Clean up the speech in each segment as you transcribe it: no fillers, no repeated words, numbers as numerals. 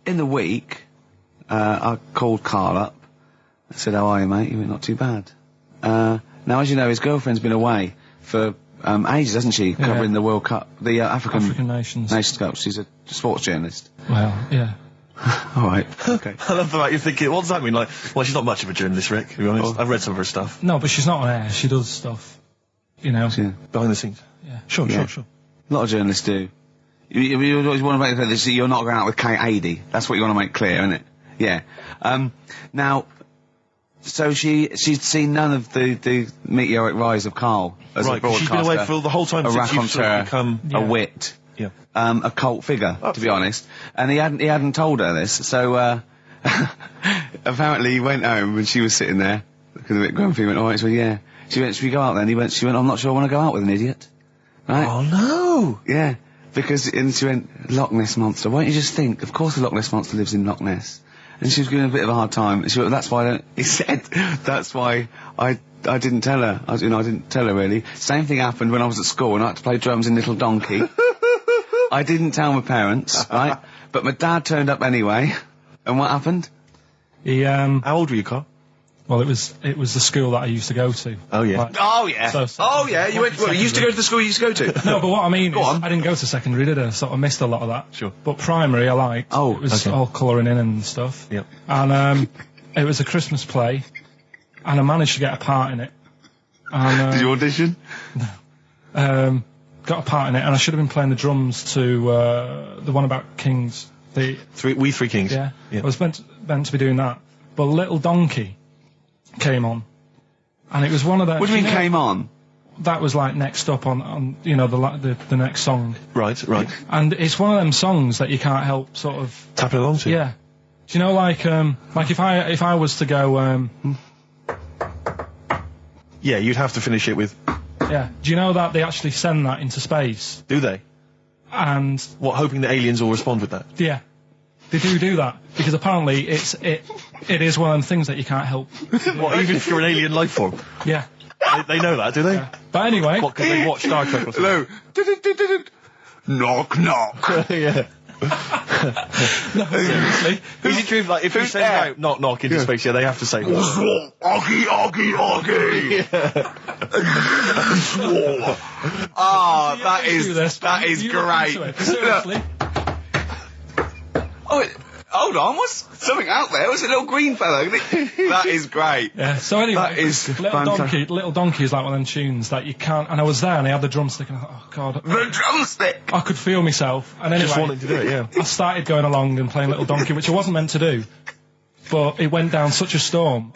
in the week, I called Karl up. I said, how are you, mate? He went, not too bad. Now, as you know, his girlfriend's been away for ages, hasn't she? Covering the World Cup, the African Nations Cup. She's a sports journalist. Well, yeah. All right. Okay. I love the fact you're thinking, what does that mean? Like, well, she's not much of a journalist, Rick, to be honest. I've read some of her stuff. No, but she's not on air. She does stuff, you know. Yeah. Behind the scenes. Yeah. Sure. A lot of journalists do. You always want to make clear that you're not going out with Kate Adie. That's what you want to make clear, isn't it? Yeah. Now, so she'd seen none of the meteoric rise of Karl as a broadcaster. She's been away for the whole time since you've sort of become a wit. Yeah. A cult figure, to be honest. And he hadn't told her this, so, apparently he went home and she was sitting there, looking a bit grumpy, he went, alright, so yeah. She went, should we go out then? She went, I'm not sure I want to go out with an idiot. Right? Oh no! Yeah. And she went, Loch Ness Monster. Why don't you just think, of course the Loch Ness Monster lives in Loch Ness. And she was giving a bit of a hard time. And she went, that's why he said, that's why I didn't tell her. I didn't tell her really. Same thing happened when I was at school and I had to play drums in Little Donkey. I didn't tell my parents, right? But my dad turned up anyway. And what happened? He, How old were you, Karl? well, it was the school that I used to go to. Oh, yeah. Like, Oh, yeah. So you went, well, you used to go to the school you used to go to? No, but what I mean is, on. I didn't go to secondary, did I? So I missed a lot of that. Sure. But primary, I liked. Oh, it was okay. all colouring in and stuff. Yep. And, it was a Christmas play, and I managed to get a part in it. And, Did you audition? got a part in it, and I should have been playing the drums to, the one about Kings. We Three Kings. Yeah. I was meant to be doing that. But Little Donkey came on. And it was one of the... What do you mean came on? That was like next up on you know, the next song. Right. And it's one of them songs that you can't help sort of... Tapping along to. Yeah. Do you know, like if I was to go, Yeah, you'd have to finish it with... yeah. Do you know that they actually send that into space? Do they? And... What, hoping that aliens will respond with that? Yeah. They do that. Because apparently it is one of them things that you can't help. What, even if you're an alien life form? Yeah. They know that, do they? Yeah. But anyway... What, because they watch Star Trek or something? Hello. Knock, knock. Yeah. No, seriously. Is it true, like, if you send out knock knock into space, they have to say... Oggy, oggy, oggy. Oh, that is great. Seriously. Oh, hold on, what's something out there? Was it a little green fellow? That is great. Yeah, so anyway, That is Little Donkey is like one of them tunes that you can't... And I was there and I had the drumstick and I thought, oh, God. The drumstick! I could feel myself. And anyway... Just wanting to do it, yeah. I started going along and playing Little Donkey, which I wasn't meant to do. But it went down such a storm.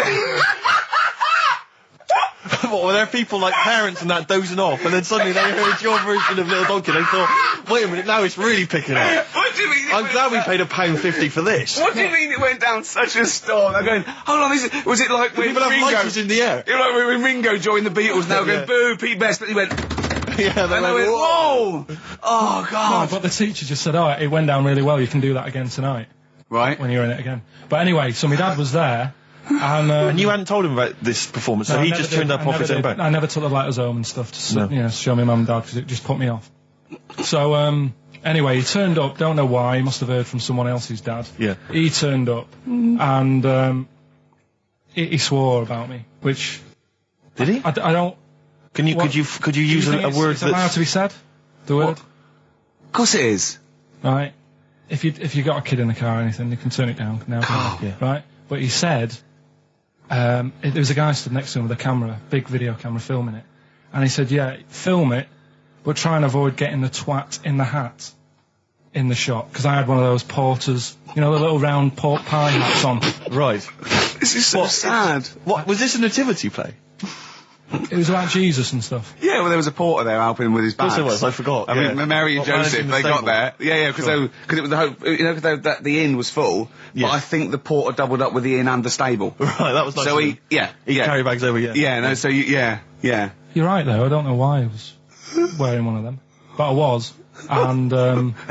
What, were there people like parents and that dozing off, and then suddenly they heard your version of Little Donkey, and they thought, wait a minute, now it's really picking up. What do you mean? I'm glad we paid £1.50 for this. What do you mean it went down such a storm? I'm going, hold on, was it like when People have Ringo... lighters in the air. You know, like when Ringo joined the Beatles, now going, Yeah. boo, Pete Best, but he went... Yeah, they And I went, whoa! Oh, No, God. but the teacher just said, oh, it went down really well, you can do that again tonight. Right. When you're in it again. But anyway, so my dad was there, and you hadn't told him about this performance, so no, I he never just did. turned up I off never his own did. back. I never took the letters home and stuff to No. you know, show my mum and dad, because it just put me off. So, anyway, he turned up, don't know why, he must have heard from someone else's dad. Yeah. He turned up, and he swore about me, which... Did he? I don't... Could you use a word that's allowed that's... to be said? The word? Of course it is. Right. If you got a kid in the car or anything, you can turn it down now. Yeah. Right? But he said, there was a guy stood next to him with a camera, big video camera filming it. And he said, yeah, film it, but try and avoid getting the twat in the hat in the shot. Because I had one of those porters, you know, the little round pork pie hats on. Right. This is so sad. What, was this a nativity play? It was about Jesus and stuff. Yeah, well, there was a porter there helping him with his bags. Of course it was, I forgot. I mean, Mary and Joseph, they got there. Yeah, because it was the hope, you know, because the inn was full. Yes. But I think the porter doubled up with the inn and the stable. Right, that was nice. So of he, him. yeah. He carry bags over, yeah. Yeah, no, so yeah. You're right, though. I don't know why I was wearing one of them. But I was. And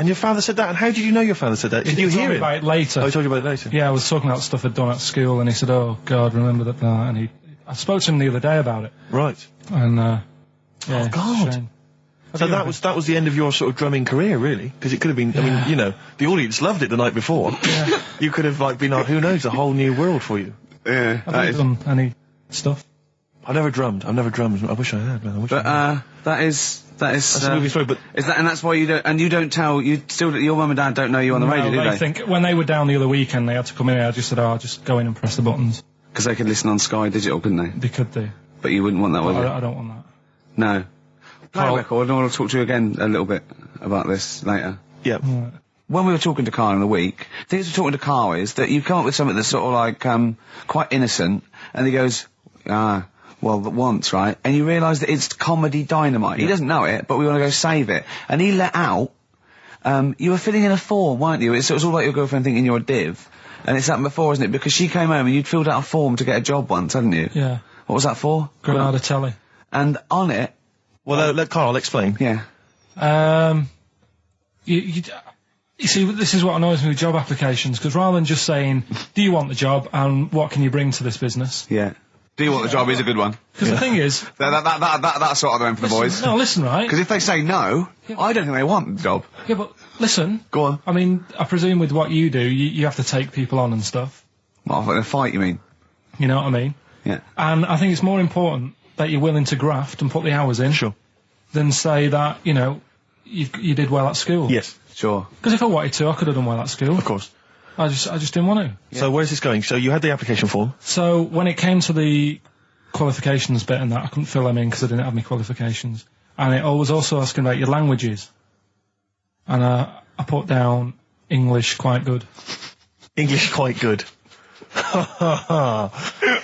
your father said that, and how did you know your father said that? Did you he told hear me it? about it later. Oh, he told you about it later? Yeah, I was talking about stuff I'd done at school, and he said, oh, God, remember that, and I spoke to him the other day about it. Right. And, yeah, Oh, God. shame. So that was the end of your sort of drumming career, really? Because it could have been, I mean, you know, the audience loved it the night before. Yeah. You could have, like, been, who knows, a whole new world for you. Yeah. Have you done any stuff? I've never drummed. I wish I had, man. That is That's a movie story, but... Is that, and that's why you don't tell, your mum and dad don't know you on the radio, do they? They think, when they were down the other weekend, they had to come in, I just said, I'll just go in and press the buttons. Because they could listen on Sky Digital, couldn't they? They could do. But you wouldn't want that, would you? I don't want that. No. Play a record, and I want to talk to you again a little bit about this later. Yeah. Right. When we were talking to Karl in the week, the thing we're talking to Karl is that you come up with something that's sort of like, quite innocent, and he goes, well, once, right? And you realise that it's comedy dynamite. He doesn't know it, but we want to go save it. And he let out, you were filling in a form, weren't you? It was all like your girlfriend thinking you're a div. And it's happened before, isn't it? Because she came home and you'd filled out a form to get a job once, hadn't you? Yeah. What was that for? Granada Telly. And on it... Well, let Karl explain. Yeah. You see, this is what annoys me with job applications, because rather than just saying, do you want the job and what can you bring to this business? Yeah. Do you want the job is a good one. Because the thing is... That's sort of the one for the boys. No, listen, right? Because if they say no, I don't think they want the job. Yeah, but listen. Go on. I mean, I presume with what you do, you have to take people on and stuff. What, in a fight, you mean? You know what I mean? Yeah. And I think it's more important that you're willing to graft and put the hours in. Sure. Than say that, you know, you did well at school. Yes. Sure. Because if I wanted to, I could have done well at school. Of course. I just didn't want to. Yeah. So where's this going? So you had the application form. So when it came to the qualifications bit and that, I couldn't fill them in because I didn't have any qualifications. And it was also asking about your languages. And I put down English quite good. English quite good. And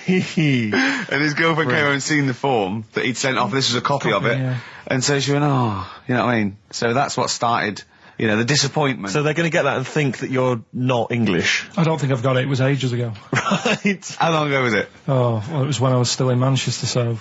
his girlfriend came over and seen the form that he'd sent off. This was a copy of it. Yeah. And so she went, oh, you know what I mean? So that's what started, you know, the disappointment. So they're going to get that and think that you're not English. I don't think I've got it. It was ages ago. Right. How long ago was it? Oh, well, it was when I was still in Manchester, so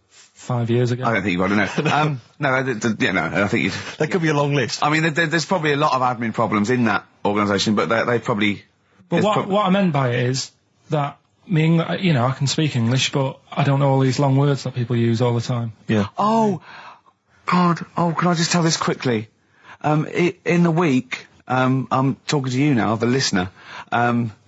5 years ago. I don't think you've got to know. No, I think you'd... There could be a long list. I mean, there's probably a lot of admin problems in that organisation, but they probably... But what I meant by it is that, you know, I can speak English, but I don't know all these long words that people use all the time. Yeah. Oh, God. Oh, can I just tell this quickly? In the week, I'm talking to you now, the listener.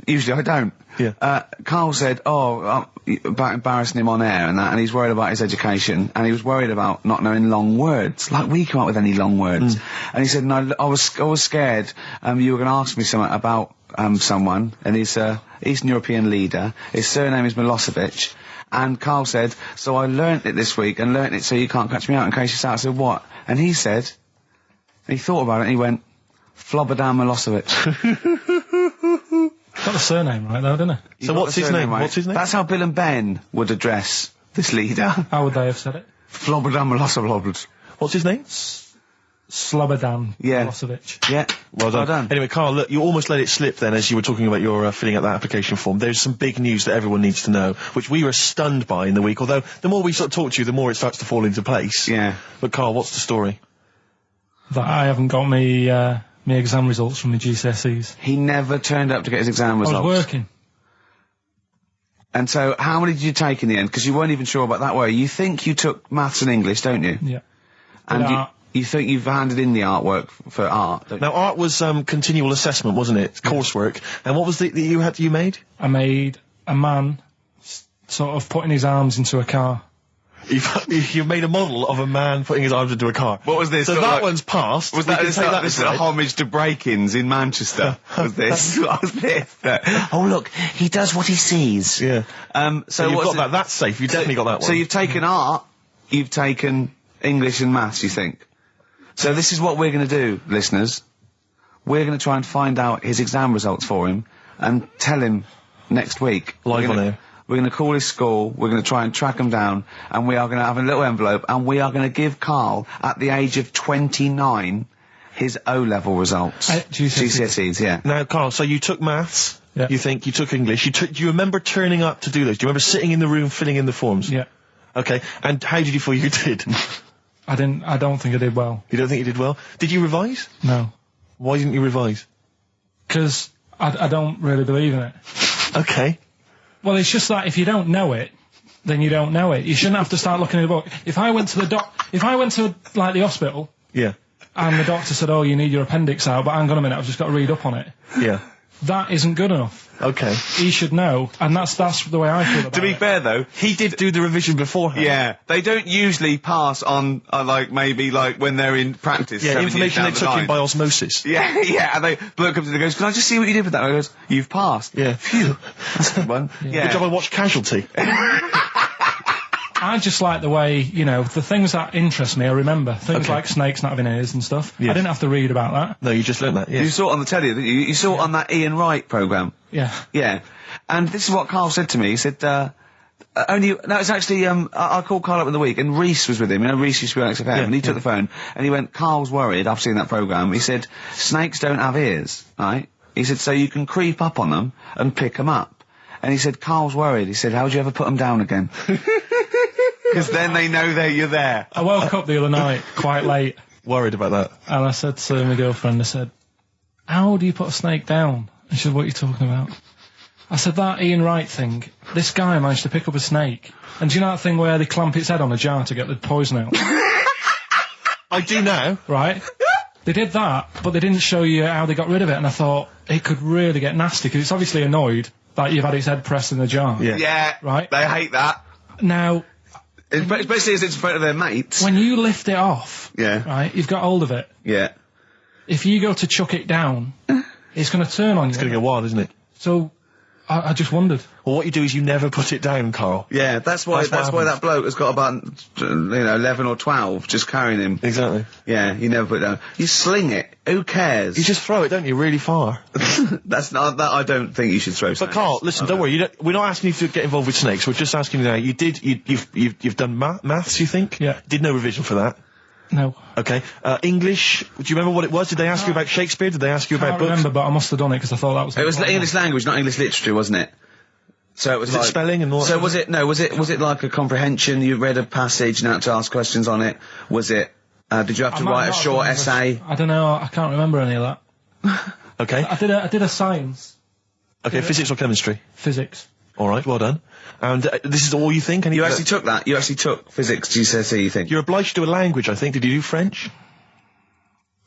Usually I don't. Yeah. Karl said, about embarrassing him on air and that, and he's worried about his education, and he was worried about not knowing long words. Like, we come up with any long words. And he said, no, I was scared, you were going to ask me something about, someone, and he's a Eastern European leader. His surname is Milosevic. And Karl said, so I learnt it this week, and learnt it so you can't catch me out in case you say. I said, what? And he said, he thought about it, and he went, Flobodan Milosevic. Got the surname right, though, didn't he? So what's his name? Right? What's his name? That's how Bill and Ben would address this leader. How would they have said it? Flobodan Milosevic. What's his name? Slobodan Yeah. Milosevic. Yeah. Well done. Anyway, Karl, look, you almost let it slip then as you were talking about your filling out that application form. There's some big news that everyone needs to know, which we were stunned by in the week, although the more we sort of talk to you, the more it starts to fall into place. Yeah. But Karl, what's the story? That I haven't got me exam results from the GCSEs. He never turned up to get his exam results. I was working. And so, how many did you take in the end? Because you weren't even sure about that, were you? You think you took maths and English, don't you? Yeah. And you think you've handed in the artwork for art, don't you? Now, art was continual assessment, wasn't it? Coursework. And what was it that you made? I made a man sort of putting his arms into a car. You've made a model of a man putting his arms into a car. What was this? So that one's passed. Was that this is a homage to break-ins in Manchester? Was this? What was this? Oh, look, he does what he sees. Yeah. So you've got that. That's safe. You definitely got that one. So you've taken art, you've taken English and maths, you think? So this is what we're going to do, listeners. We're going to try and find out his exam results for him and tell him next week. Live on air. We're going to call his school, we're going to try and track him down, and we are going to have a little envelope, and we are going to give Karl, at the age of 29, his O-level results. GCSEs, yeah. Now, Karl, so you took maths, Yeah. you think, you took English, do you remember turning up to do those? Do you remember sitting in the room filling in the forms? Yeah. Okay, and how did you feel you did? I don't think I did well. You don't think you did well? Did you revise? No. Why didn't you revise? Because I don't really believe in it. Okay. Well, it's just that if you don't know it, then you don't know it. You shouldn't have to start looking at the book. If I went to like the hospital, Yeah. and the doctor said, "Oh, you need your appendix out," but hang on a minute, I've just got to read up on it. Yeah. That isn't good enough. Okay. He should know, and that's the way I feel about it. To be fair, though, He did do the revision beforehand. yeah, they don't usually pass on, like, maybe, like, when they're in practice. Yeah, 7 information they years down took the in by line. osmosis. Yeah, yeah, and they bloke comes in and goes, "Can I just see what you did with that?" And I goes, "You've passed." Yeah. Phew. That's a good one. Yeah. Good job I watched Casualty. I just like the way, the things that interest me, I remember. Things Okay. like snakes not having ears and stuff. Yes. I didn't have to read about that. No, you just learnt that, You yeah. saw it on the telly, didn't you? You saw it on that Ian Wright programme. Yeah. Yeah. And this is what Carl said to me. He said, it's actually, I called Carl up in the week, and Reese was with him. Reese used to be on XFM, Yeah, and he took yeah. the phone, and he went, "Carl's worried, I've seen that programme." He said, "Snakes don't have ears, right?" He said, "So you can creep up on them and pick them up." And he said, "Carl's worried." He said, "How would you ever put them down again?" Because then they know you're there. I woke up the other night quite late, Worried about that. and I said to my girlfriend, I said, "How do you put a snake down?" And she said, "What are you talking about?" I said, "That Ian Wright thing, this guy managed to pick up a snake. And do you know that thing where they clamp its head on a jar to get the poison out?" I do now. Right? They did that, but they didn't show you how they got rid of it, and I thought, it could really get nasty, because it's obviously annoyed that you've had its head pressed in the jar. Yeah. Yeah. Right. They hate that. Now, Especially as it's in front of their mates. when you lift it off, Yeah. right, you've got hold of it. Yeah. If you go to chuck it down, it's going to turn on you. It's going to get wild, isn't it? So, I just wondered. Well, what you do is you never put it down, Carl. Yeah, that's why That's what that bloke has got about 11 or 12 just carrying him. Exactly. Yeah, you never put it down. You sling it. Who cares? You just throw it, don't you, really far. That's not that. I don't think you should throw. But Carl, listen, don't worry. We're not asking you to get involved with snakes. We're just asking you now. You've done maths, you think? Yeah. Did no revision for that. No. Okay. English. Do you remember what it was? Did they ask you about Shakespeare? Did they ask you I about can't books? remember, but I must have done it because I thought that was... It was English language, not English literature, wasn't it? So it was Was it like spelling and all that So sort was it? No, was it like a comprehension? You read a passage and had to ask questions on it. Was it? Did you have to I might write a not have short done essay? I don't know. I can't remember any of that. Okay. I did a science, Okay. Physics or chemistry? physics. All right. Well done. And this is all you think? You actually took that. You actually took physics GCSE. You think? You're obliged to do a language, I think. Did you do French?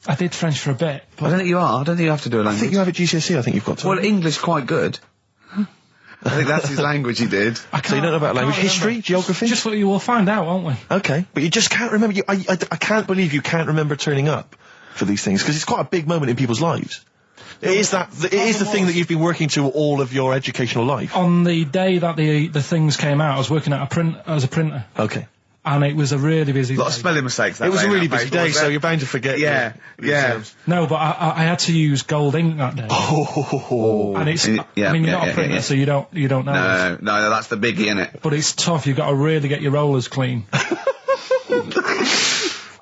I did French for a bit. I don't think you are. I don't think you have to do a I language. think you have at GCSE. I think you've got to. Well, English quite good. I think that's his language he did. So you don't know about I can't language, history, remember. geography? Just what you will find out, won't we? Okay, but you just can't remember. I can't believe you can't remember turning up for these things, because it's quite a big moment in people's lives. It is the thing that you've been working to all of your educational life. On the day that the things came out, I was working at as a printer, Okay. and it was a really busy A lot day. of spelling mistakes. That It was day a in really that busy paper, day, wasn't so it? you're bound to forget. Yeah, your yeah. exams. No, but I had to use gold ink that day. Oh. And it's, Yeah, I mean, you're yeah, not a yeah, printer, yeah. so you don't know. this. No, that's the biggie, innit? But it's tough. You've got to really get your rollers clean.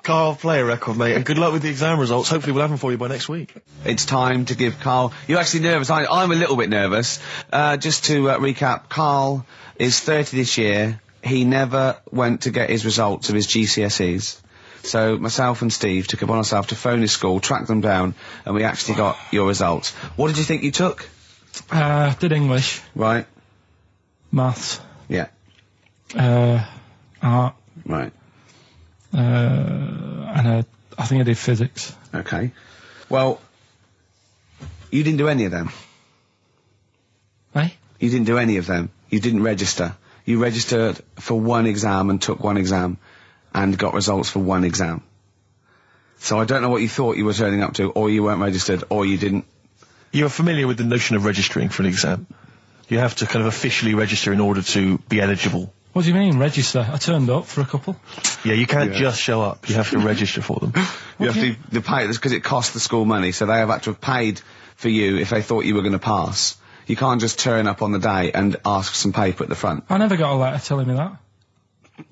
Carl, play a record, mate, and good luck with the exam results. Hopefully we'll have them for you by next week. It's time to give Carl... You're actually nervous, aren't you? I'm a little bit nervous. Just to recap, Carl is 30 this year. He never went to get his results of his GCSEs. So myself and Steve took it upon ourselves to phone his school, track them down, and we actually got your results. What did you think you took? Did English, Right. maths, Yeah. art, Right. and I think I did physics. Okay. Well, you didn't do any of them. Eh? You didn't do any of them. You didn't register. You registered for one exam and took one exam and got results for one exam. So I don't know what you thought you were turning up to, or you weren't registered, or you didn't. You're familiar with the notion of registering for an exam. You have to kind of officially register in order to be eligible. What do you mean, register? I turned up for a couple. Yeah, you can't Yeah. just show up. You have to register for them. You have to pay this because it costs the school money, so they have had to have paid for you if they thought you were going to pass. You can't just turn up on the day and ask some paper at the front. I never got a letter telling me that.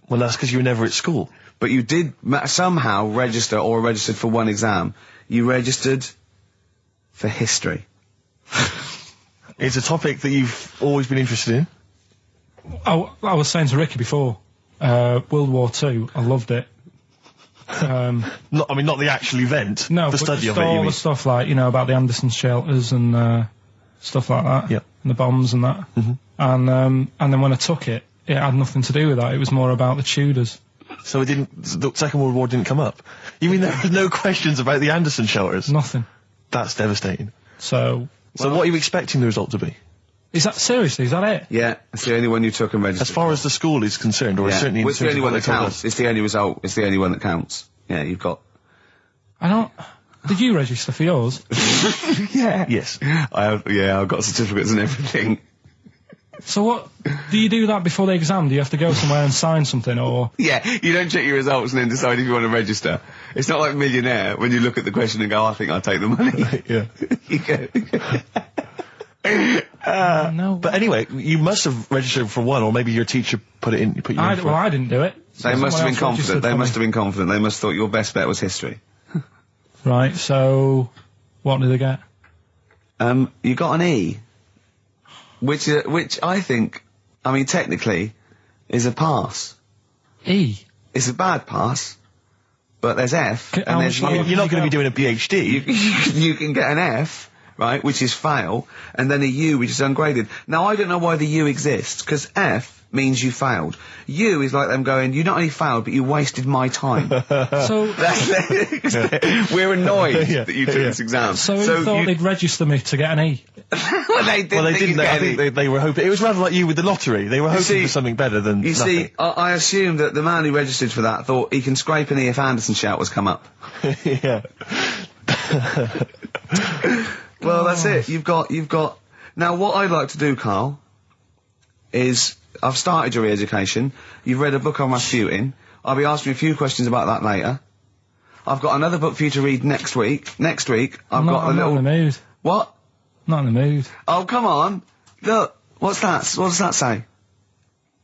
Well, that's because you were never at school. But you did somehow register or registered for one exam. You registered for history. It's a topic that you've always been interested in. I was saying to Ricky before, World War II, I loved it. Not the actual event. No, the but study just of it. all You mean? the stuff like, about the Anderson shelters and stuff like that. Yeah. And the bombs and that. Mhm. And then when I took it, it had nothing to do with that. It was more about the Tudors. So the Second World War didn't come up? You mean there were no questions about the Anderson shelters? Nothing. That's devastating. So what are you expecting the result to be? Is that seriously? Is that it? Yeah, it's the only one you took and registered. As far as the school is concerned, or certainly in it's the terms only of one what that they told counts. us. It's the only result. It's the only one that counts. Yeah, you've got. I don't. Did you register for yours? Yeah. Yes. I've got certificates and everything. So what? Do you do that before the exam? Do you have to go somewhere and sign something, or? Yeah, you don't check your results and then decide if you want to register. It's not like Millionaire when you look at the question and go, I think I'll take the money. Yeah. You go. No. But anyway, you must have registered for one, or maybe your teacher put you in for it. Well, I didn't do it. So They must have been someone else confident. registered They for must me. have been confident. They must have thought your best bet was history. Right. So, what did they get? You got an E, which I think, I mean, technically, is a pass. E. It's a bad pass, but there's F, How and there's much You're not going to be doing a PhD. you can get an F, right, which is fail, and then a U, which is ungraded. Now, I don't know why the U exists, because F means you failed. U is like them going, you not only failed, but you wasted my time. So, We're annoyed that you took this exam. so who thought they'd register me to get an E? well, they didn't. Well, they think didn't. you'd get I any. think they were hoping. It was rather like you with the lottery. They were hoping see- for something better than You nothing. see, I assume that the man who registered for that thought he can scrape an E if Anderson shout come up. Yeah. Well, that's it. You've got. Now, what I'd like to do, Carl, is I've started your re-education. You've read a book on Rasputin. I'll be asking you a few questions about that later. I've got another book for you to read next week. Next week, I've got a I'm little. not in the mood. What? Not in the mood. Oh, come on. Look. What's that? What does that say?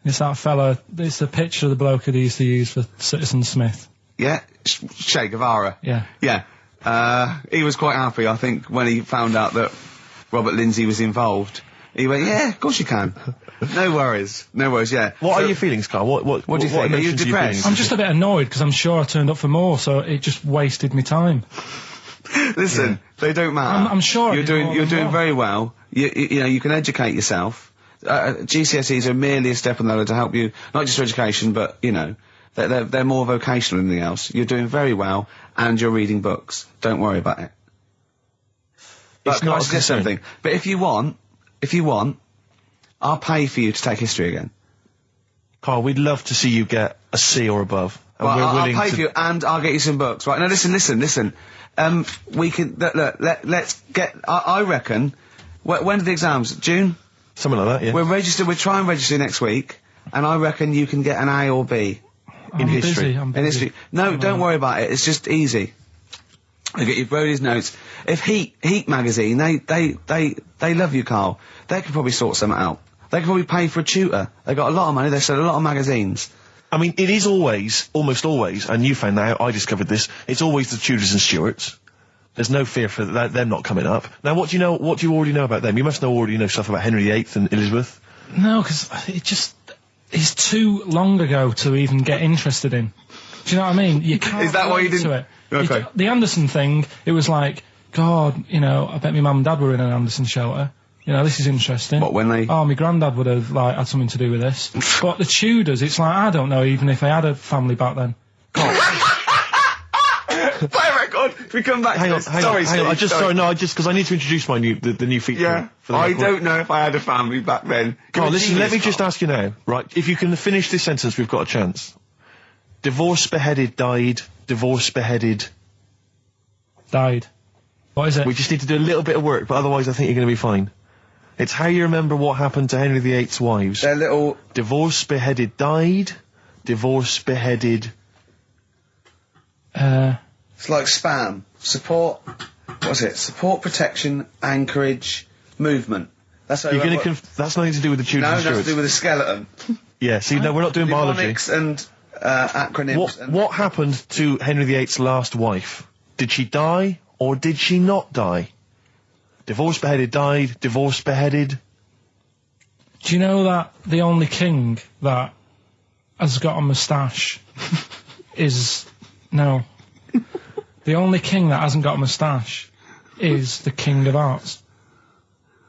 It's that fella. It's the picture of the bloke that he used to use for Citizen Smith. Yeah? Che Guevara. Yeah. Yeah. He was quite happy, I think, when he found out that Robert Lindsay was involved. He went, yeah, of course you can. No worries. No worries, yeah. What are your feelings, Carl? What do you think? Are you emotions depressed? I'm just a bit annoyed because I'm sure I turned up for more, so it just wasted me time. Listen, they don't matter. I'm sure I you're did doing. more You're than doing one. very well. You know, you can educate yourself. GCSEs are merely a step on the ladder to help you, not just for education, but you know, they're more vocational than anything else. You're doing very well, and you're reading books. Don't worry about it. But It's can I not a suggest concern. something? But if you want, I'll pay for you to take history again. Carl, we'd love to see you get a C or above. And Well, we're I'll willing pay to... for you, and I'll get you some books. Right? Now, listen. We can let's get. I reckon. When are the exams? June. Something like that, yeah. We'll try and register next week, and I reckon you can get an A or B I'm history. Busy, I'm in busy. history. No, don't worry about it. It's just easy. I get you Brody's notes. If Heat magazine, they love you, Carl. They could probably sort something out. They could probably pay for a tutor. They got a lot of money. They sell a lot of magazines. I mean, it is almost always, and you found that out, I discovered this, it's always the Tudors and Stuarts. There's no fear for them not coming up. Now, what do you already know about them? You must already know stuff about Henry VIII and Elizabeth. No, because it's too long ago to even get interested in. Do you know what I mean? You can't. Is that why you relate didn't- To it. Okay. The Anderson thing, it was like, God, you know, I bet my mum and dad were in an Anderson shelter. You know, this is interesting. What, when they- Oh, my granddad would have, like, had something to do with this. But the Tudors, it's like, I don't know even if they had a family back then. Play a record. We come back. Hang to on, this. hang Sorry, on. Steve, Because I need to introduce the new feature. Yeah. For the I record. don't know if I had a family back then. Carl, listen, let me Genius, just Carl. ask you now, right? If you can finish this sentence, we've got a chance. Divorced, beheaded, died. Divorced, beheaded. Died. What is it? We just need to do a little bit of work, but otherwise I think you're going to be fine. It's how you remember what happened to Henry VIII's wives. They're little. Divorced, beheaded, died. Divorced, beheaded. It's like spam. Support. What's it? Support, protection, anchorage, movement. That's how You're you going to. That's nothing to do with the Tudors No, and nothing to Stuarts. do with the skeleton. Yeah. See, no, we're not doing biology. Mnemonics and acronyms. and What happened to Henry VIII's last wife? Did she die or did she not die? Divorced, beheaded, died. Divorced, beheaded. Do you know that the only king that has got a moustache is... No. The only king that hasn't got a moustache is the King of Hearts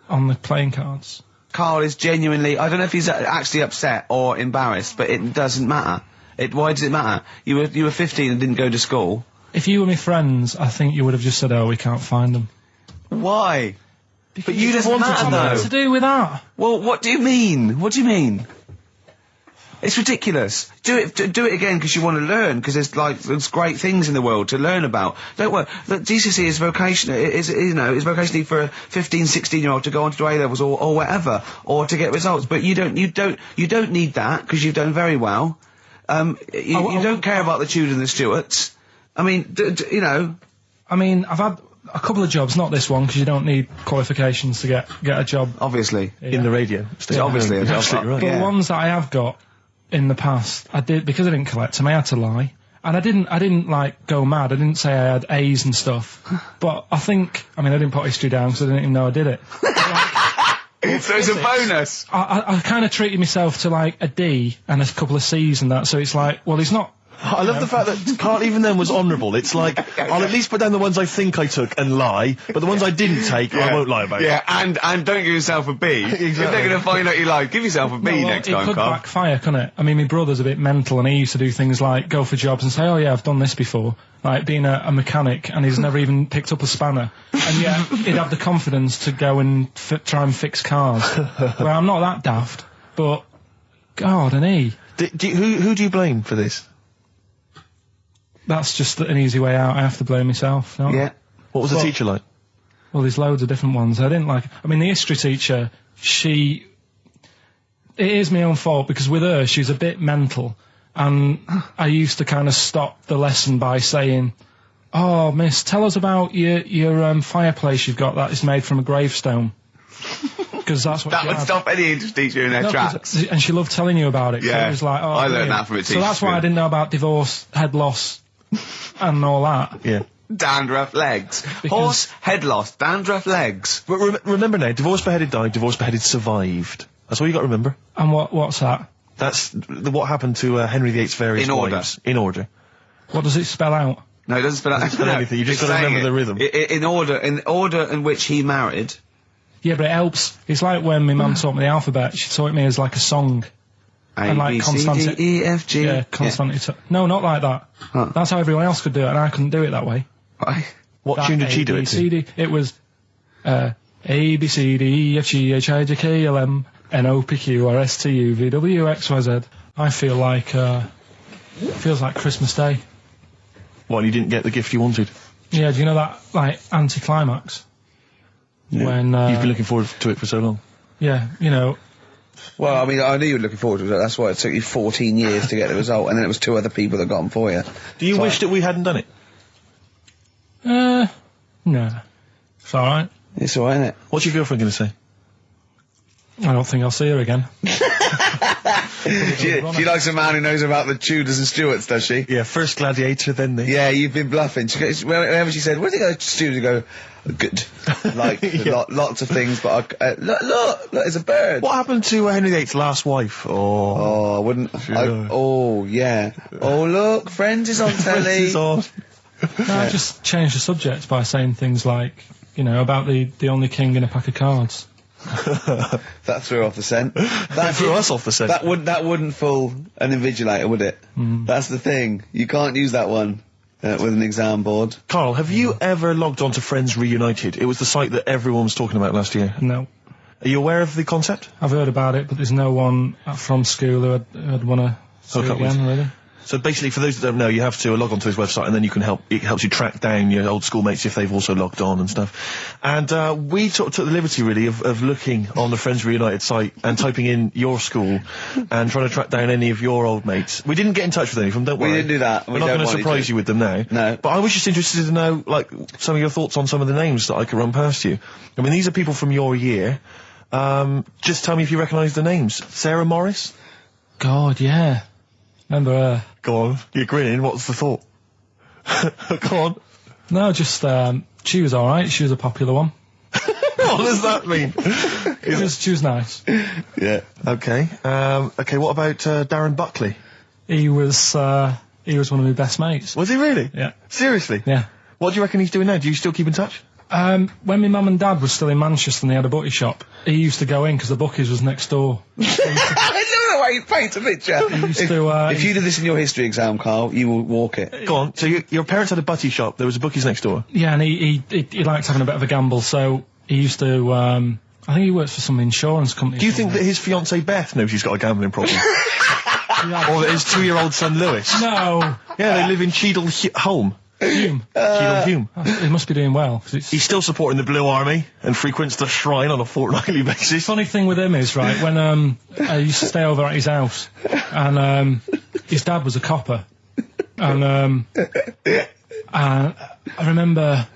on the playing cards. Karl is genuinely, I don't know if he's actually upset or embarrassed, but it doesn't matter. Why does it matter? You were 15 and didn't go to school. If you were my friends, I think you would have just said, "Oh, we can't find them." Why? Because But you just wanted to know. What to do with that? Well, what do you mean? What do you mean? It's ridiculous. Do it again because you want to learn, because there's great things in the world to learn about. Don't worry. Look, GCSE is vocational. It's vocationally for a 15, 16-year-old to go on to do A-levels or whatever, or to get results. But you don't need that because you've done very well. You don't care about the Tudors and the Stuarts. I mean, I mean, I've had a couple of jobs, not this one, because you don't need qualifications to get a job. Obviously. In the radio. It's obviously a You're job. absolutely right. But the ones that I have got in the past, I did, because I didn't collect them, I had to lie. And I didn't like go mad. I didn't say I had A's and stuff. But I didn't put history down because I didn't even know I did it. So it's a bonus. I kind of treated myself to like a D and a couple of C's and that, so it's like, well, he's not. I love the fact that Karl even then was honourable. It's like, I'll at least put down the ones I think I took and lie, but the ones I didn't take, I won't lie about. Yeah, and don't give yourself a B. Exactly. If they're going to find out you lied, give yourself a B next time, It could Karl. backfire, couldn't it? I mean, my brother's a bit mental, and he used to do things like go for jobs and say, "Oh yeah, I've done this before," like being a mechanic, and he's never even picked up a spanner, and yet he'd have the confidence to go and try and fix cars. Well, I'm not that daft, but God, and he. Who do you blame for this? That's just an easy way out. I have to blame myself. No? Yeah. What was the teacher like? Well, there's loads of different ones. I didn't like. I mean, the history teacher, it is my own fault, because with her, she's a bit mental, and I used to kind of stop the lesson by saying, "Oh, miss, tell us about your fireplace you've got that is made from a gravestone." Because that's what That she would had. stop any English teacher in their tracks. And she loved telling you about it. Yeah. So it was like, oh, I learned brilliant. that from a So teacher. that's why I didn't know about divorce, head loss, and all that. Yeah. Dandruff legs. Horse, head loss, dandruff legs. But remember now, divorced, beheaded, died, divorced, beheaded, survived. That's all you got to remember. And what's that? That's what happened to Henry VIII's various In order. wives. In order. What does it spell out? No, it doesn't spell out spell anything, you just it's gotta saying remember it. the rhythm. In order in which he married. Yeah, but it helps. It's like when my mum taught me the alphabet. She taught me as like a song. A, And like B, C, constant- D, E, F, G. Yeah, constant. No, not like that. Huh. That's how everyone else could do it, and I couldn't do it that way. Right. What That tune did she A, do B, it C, to? D. It was A, B, C, D, E, F, G, H, I, J, K, L, M, N, O, P, Q, R, S, T, U, V, W, X, Y, Z. I feel like, feels like Christmas Day. Well, you didn't get the gift you wanted. Yeah, do you know that, like, anticlimax? Yeah. When, You've been looking forward to it for so long. yeah, you know, Well, I mean, I knew you were looking forward to it. That's why it took you 14 years to get the result, and then it was 2 other people that got them for you. Do you So- wish that we hadn't done it? no. It's alright. It's alright, isn't it? What's your girlfriend going to say? I don't think I'll see her again. She likes a man who knows about the Tudors and Stuarts, does she? Yeah, first gladiator, then the... Yeah, you've been bluffing. Whenever she said, "Where did you go to Stuarts?" You go, "Good." Like, Yeah. lots of things, but look, there's a bird. What happened to Henry VIII's last wife? Oh, I wouldn't. Oh, yeah. Oh, look, Friends is on telly. This is on. No, I just changed the subject by saying things like, you know, about the only king in a pack of cards. That threw off the scent. That threw us off the scent. That wouldn't fool an invigilator, would it? That's the thing. You can't use that one with an exam board. Karl, have you ever logged on to Friends Reunited? It was the site that everyone was talking about last year. No. Are you aware of the concept? I've heard about it, but there's no one from school who'd want to see Hook it up with. again, really. So basically, for those that don't know, you have to log onto his website, and then you can it helps you track down your old schoolmates if they've also logged on and stuff. And we took the liberty, really, of looking on the Friends Reunited site and typing in your school and trying to track down any of your old mates. We didn't get in touch with any of them, don't worry. We didn't do that. We're We not don't going to want you surprise to. you with them now. No. But I was just interested to know, like, some of your thoughts on some of the names that I could run past you. I mean, these are people from your year. Just tell me if you recognise the names. Sarah Morris? God, yeah. Remember her? Go on. You're grinning. What's the thought? Go on. No, just, she was alright. She was a popular one. What does that mean? She was nice. Yeah. Okay. Okay, what about Darren Buckley? He was one of my best mates. Was he really? Yeah. Seriously? Yeah. What do you reckon he's doing now? Do you still keep in touch? When my mum and dad were still in Manchester and they had a butty shop, he used to go in because the bookies was next door. I love the way you paint a picture. If you did this in your history exam, Carl, you will walk it. Go on. So your parents had a butty shop. There was a bookies next door. Yeah, and he liked having a bit of a gamble, so he used to. I think he works for some insurance company. Do you think that his fiancée Beth knows he's got a gambling problem? Or that his 2-year-old son Lewis? No. Yeah, they live in Cheadle Holme. Hume. Cheadle Hume. He must be doing well. He's still supporting the Blue Army and frequents the shrine on a fortnightly basis. Funny thing with him is, right, when I used to stay over at his house, and his dad was a copper, and I remember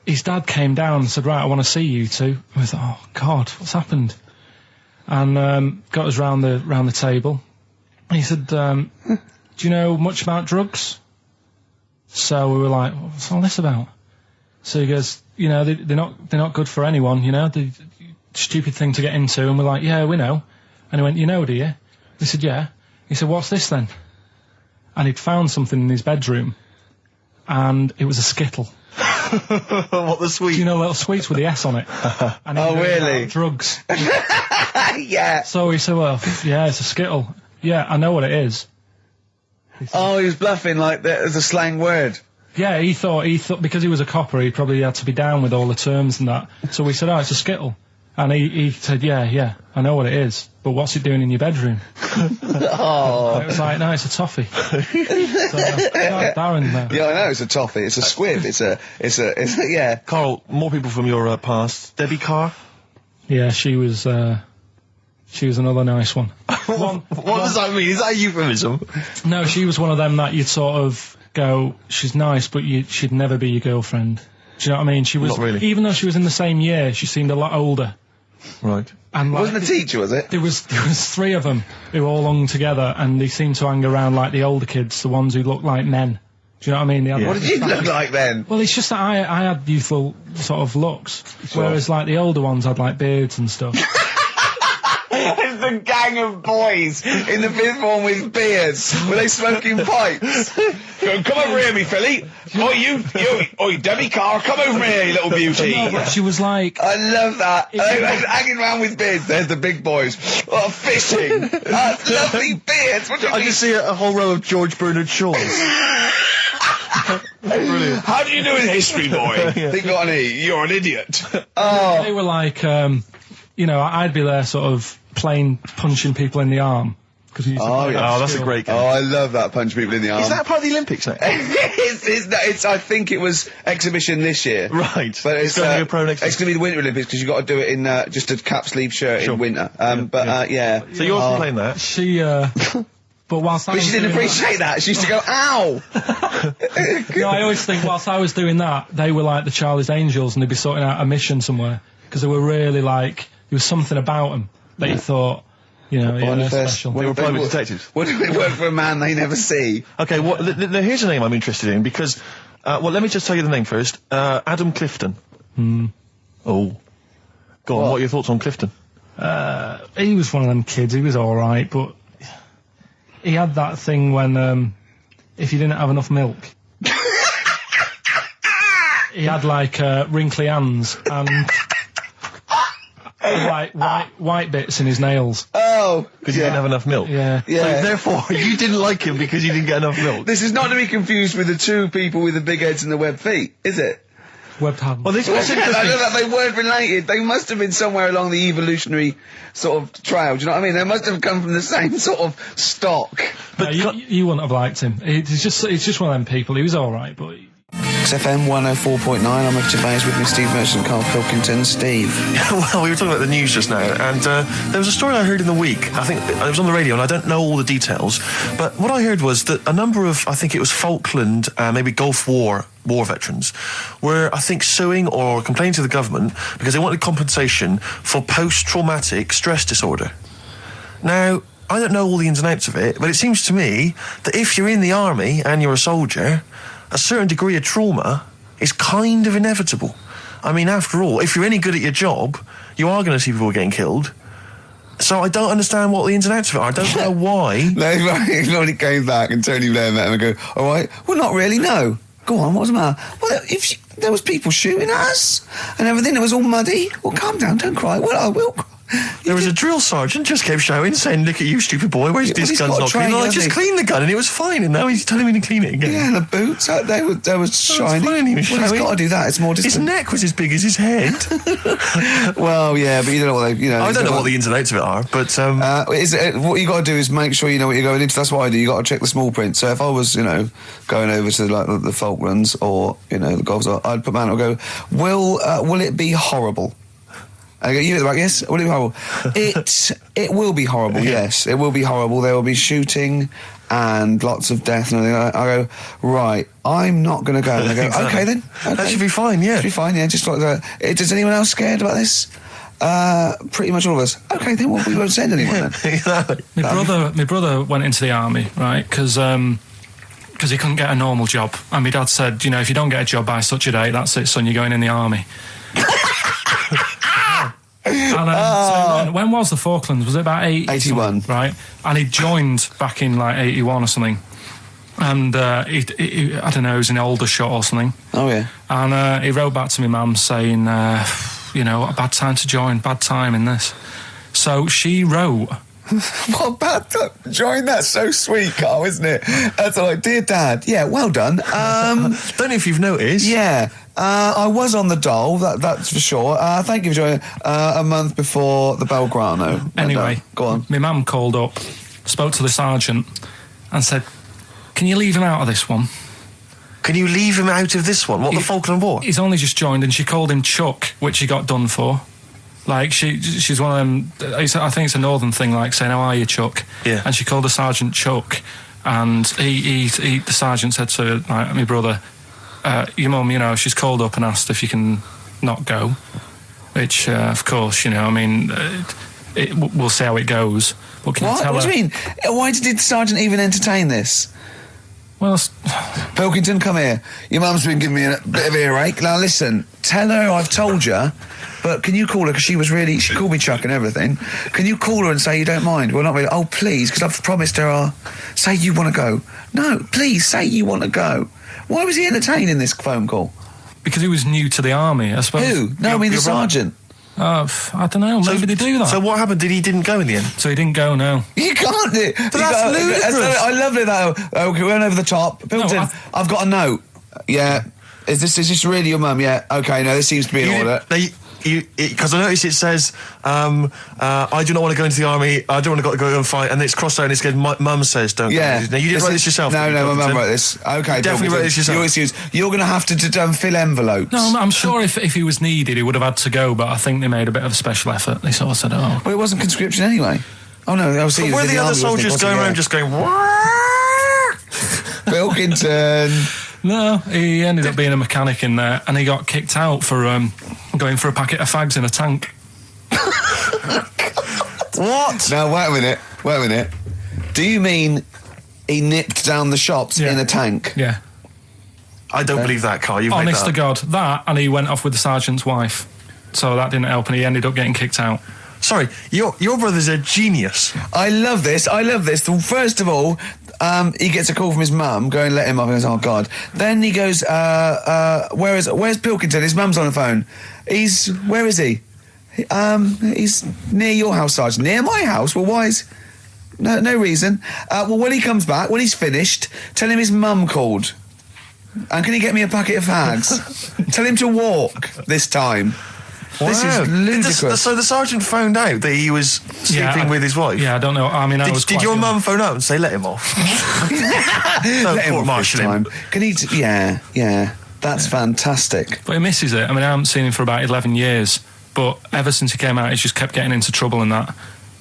his dad came down and said, right, I want to see you two. I was like, oh God, what's happened? And got us round the table. And he said, do you know much about drugs? So we were like, what's all this about? So he goes, you know, they're not good for anyone, you know, they're stupid thing to get into. And we're like, yeah, we know. And he went, you know, do you? We said, yeah. He said, what's this then? And he'd found something in his bedroom, and it was a Skittle. What, the sweet? Do you know little sweets with the S on it? And Oh, really? Drugs. Yeah. So he said, well, yeah, it's a Skittle. Yeah, I know what it is. Oh, he was bluffing like that as a slang word. Yeah, he thought because he was a copper, he probably had to be down with all the terms and that. So we said, oh, it's a Skittle. And he said, yeah, I know what it is, but what's it doing in your bedroom? Oh. It was like, no, it's a toffee. So, Darren, Yeah, I know, it's a toffee, it's a squib, it's a, yeah. Carl, more people from your past. Debbie Carr? yeah, she was another nice one. What does that mean? Is that a euphemism? No, she was one of them that you'd sort of go, she's nice, but she'd never be your girlfriend. Do you know what I mean? She was, Not really. even though she was in the same year, she seemed a lot older. Right. And like, Wasn't a teacher, was it? there was 3 of them who all hung together, and they seemed to hang around like the older kids, the ones who looked like men. Do you know what I mean? They had What like did you look like then? Well, it's just that I had youthful sort of looks, whereas like the older ones had like beards and stuff. It's the gang of boys in the 5th form with beards. Were they smoking pipes? Go, come over here, me filly. Oi, Debbie Carr, come over here, you little beauty. No, but she was like, I love that. Hanging around with beards. There's the big boys. Oh, fishing. That's lovely beards. What do you I mean? just see a whole row of George Bernard Shaws. Brilliant. How do you do in history, boy? Think on you're an idiot. Oh. they were like, you know, I'd be there sort of playing punching people in the arm. Cause we used to play that Oh, that's a skill. great game. Oh, I love that, punch people in the arm. Is that part of the Olympics now? it's I think it was exhibition this year. Right. But it's going to be a pro next it's going to be the Winter Olympics because you've got to do it in just a cap sleeve shirt in winter. Yeah. So you're also playing that? She, but whilst I But was she didn't doing appreciate that. She used to go, ow! No, I always think whilst I was doing that, they were like the Charlie's Angels, and they'd be sorting out a mission somewhere because they were really like there was something about them that you thought, you know, yeah, they're special. They were private detectives. What do they work for a man they never see? Okay, here's a name I'm interested in because, let me just tell you the name first. Adam Clifton. Oh. Go on, what are your thoughts on Clifton? He was one of them kids. He was all right, but he had that thing when if you didn't have enough milk, he had like wrinkly hands and like white bits in his nails. Oh, Because you didn't have enough milk. Yeah. So therefore, you didn't like him because you didn't get enough milk. This is not to be confused with the 2 people with the big heads and the webbed feet, is it? Webbed hands. Well, this what's I know interesting. that they weren't related. They must have been somewhere along the evolutionary sort of trail. Do you know what I mean? They must have come from the same sort of stock. But you wouldn't have liked him. It's just one of them people. He was all right, but. XFM 104.9, I'm Ricky Gervais with me, Steve Merchant, Karl Pilkington. Steve. Well, we were talking about the news just now, and there was a story I heard in the week. I think it was on the radio, and I don't know all the details. But what I heard was that a number of, I think it was Falkland, maybe Gulf War veterans, were, I think, suing or complaining to the government because they wanted compensation for post-traumatic stress disorder. Now, I don't know all the ins and outs of it, but it seems to me that if you're in the army and you're a soldier, a certain degree of trauma is kind of inevitable. I mean, after all, if you're any good at your job, you are going to see people getting killed. So I don't understand what the ins and outs of it are. I don't know why. No, he only came back and Tony Blair met him and go, all right, well, not really, no. Of Go on, what was the matter? Well, there was people shooting at us and everything. It was all muddy. Well, calm down, don't cry. Well, I will cry. There was a drill sergeant just kept shouting, saying, "Look at you, stupid boy! Where's this gun's not clean?" I just cleaned the gun and it was fine, and now he's telling me to clean it again. Yeah, the boots, they were shiny. Fine, he was He's got to do that. It's more distant. His neck was as big as his head. Well, yeah, but you don't know what I don't know what the ins and outs of it are, but what you got to do is make sure you know what you're going into. That's what I do. You got to check the small print. So if I was, going over to like the Falklands or the Gulf, I'd put my hand up and go, will it be horrible? I go, you at the back, yes? Will it be horrible? It will be horrible, yes. It will be horrible. There will be shooting and lots of death and everything. I go, right, I'm not going to go. And they go, Exactly. okay then. Okay. That should be fine, yeah. Should be fine, yeah. Just like that. Is anyone else scared about this? Pretty much all of us. Okay, then we won't send anyone then. Exactly. My brother went into the army, right? Because he couldn't get a normal job. And my dad said, if you don't get a job by such a date, that's it, son, you're going in the army. And when was the Falklands? Was it about 81? Right. And he joined back in like 81 or something. And he I don't know, he was in Aldershot or something. Oh yeah. And he wrote back to my mum saying, a bad time to join, bad time in this. So she wrote. What bad time? Join, that's so sweet, Carl, isn't it? That's like, dear Dad, yeah, well done. Don't know if you've noticed. Yeah. I was on the dole, that's for sure. Thank you for joining. A month before the Belgrano. Anyway, go on. My mum called up, spoke to the sergeant, and said, "Can you leave him out of this one?" Can you leave him out of this one? What, the Falkland War? He's only just joined, and she called him Chuck, which he got done for. Like, she's one of them, I think it's a northern thing, like saying, "How are you, Chuck?" Yeah. And she called the sergeant Chuck, and the sergeant said to like, my brother, your mum, she's called up and asked if you can not go, which, of course, we'll see how it goes. But can you tell What her? do you mean? Why did the sergeant even entertain this? Well, Pilkington, come here. Your mum's been giving me a bit of earache. Now listen, tell her I've told you, but can you call her, because she called me Chuck and everything. Can you call her and say you don't mind? Well, not really. Oh, please, because I've promised her say you want to go. No, please, say you want to go. Why was he entertaining this phone call? because he was new to the army, I suppose. Who? No, I mean the sergeant. I don't know. Maybe they do that. So what happened? He didn't go in the end? So he didn't go, no. You can't do it. But that's ludicrous. I love it, though. Okay, we went over the top. Pilkington, I've got a note. Yeah. Is this really your mum? Yeah. Okay, no, this seems to be in order. Because I noticed it says, I do not want to go into the army, I don't want to go and fight, and it's crossed out and it's good, mum says don't go. Now, you didn't write this yourself? No, my mum wrote this. Okay, you definitely wrote this yourself. Your excuse. You're going to have to fill envelopes. No, I'm sure if he was needed, he would have had to go, but I think they made a bit of a special effort. They sort of said, Well, it wasn't conscription anyway. Oh, no, I was But were the other soldiers going around just going, Pilkington. No, he ended up being a mechanic in there, and he got kicked out for going for a packet of fags in a tank. What? Now, wait a minute. Do you mean he nipped down the shops in a tank? Yeah. I don't believe that, Karl. You've Honest made to that. God. That, and he went off with the sergeant's wife. So that didn't help, and he ended up getting kicked out. Sorry, your brother's a genius. I love this. First of all, he gets a call from his mum, going, let him off. He goes, oh, God. Then he goes, where's Pilkington? His mum's on the phone. Where is he? He's near your house, Sergeant. Near my house? Well, why is... No reason. Well, when he comes back, when he's finished, tell him his mum called. And can he get me a packet of fags? Tell him to walk this time. Wow. This is ludicrous. So the sergeant found out that he was sleeping with his wife? Yeah, I don't know. I mean, Did your mum phone up and say, let him off? Let him off this time. Can he... Yeah. That's fantastic. But he misses it. I mean, I haven't seen him for about 11 years. But ever since he came out, he's just kept getting into trouble and that.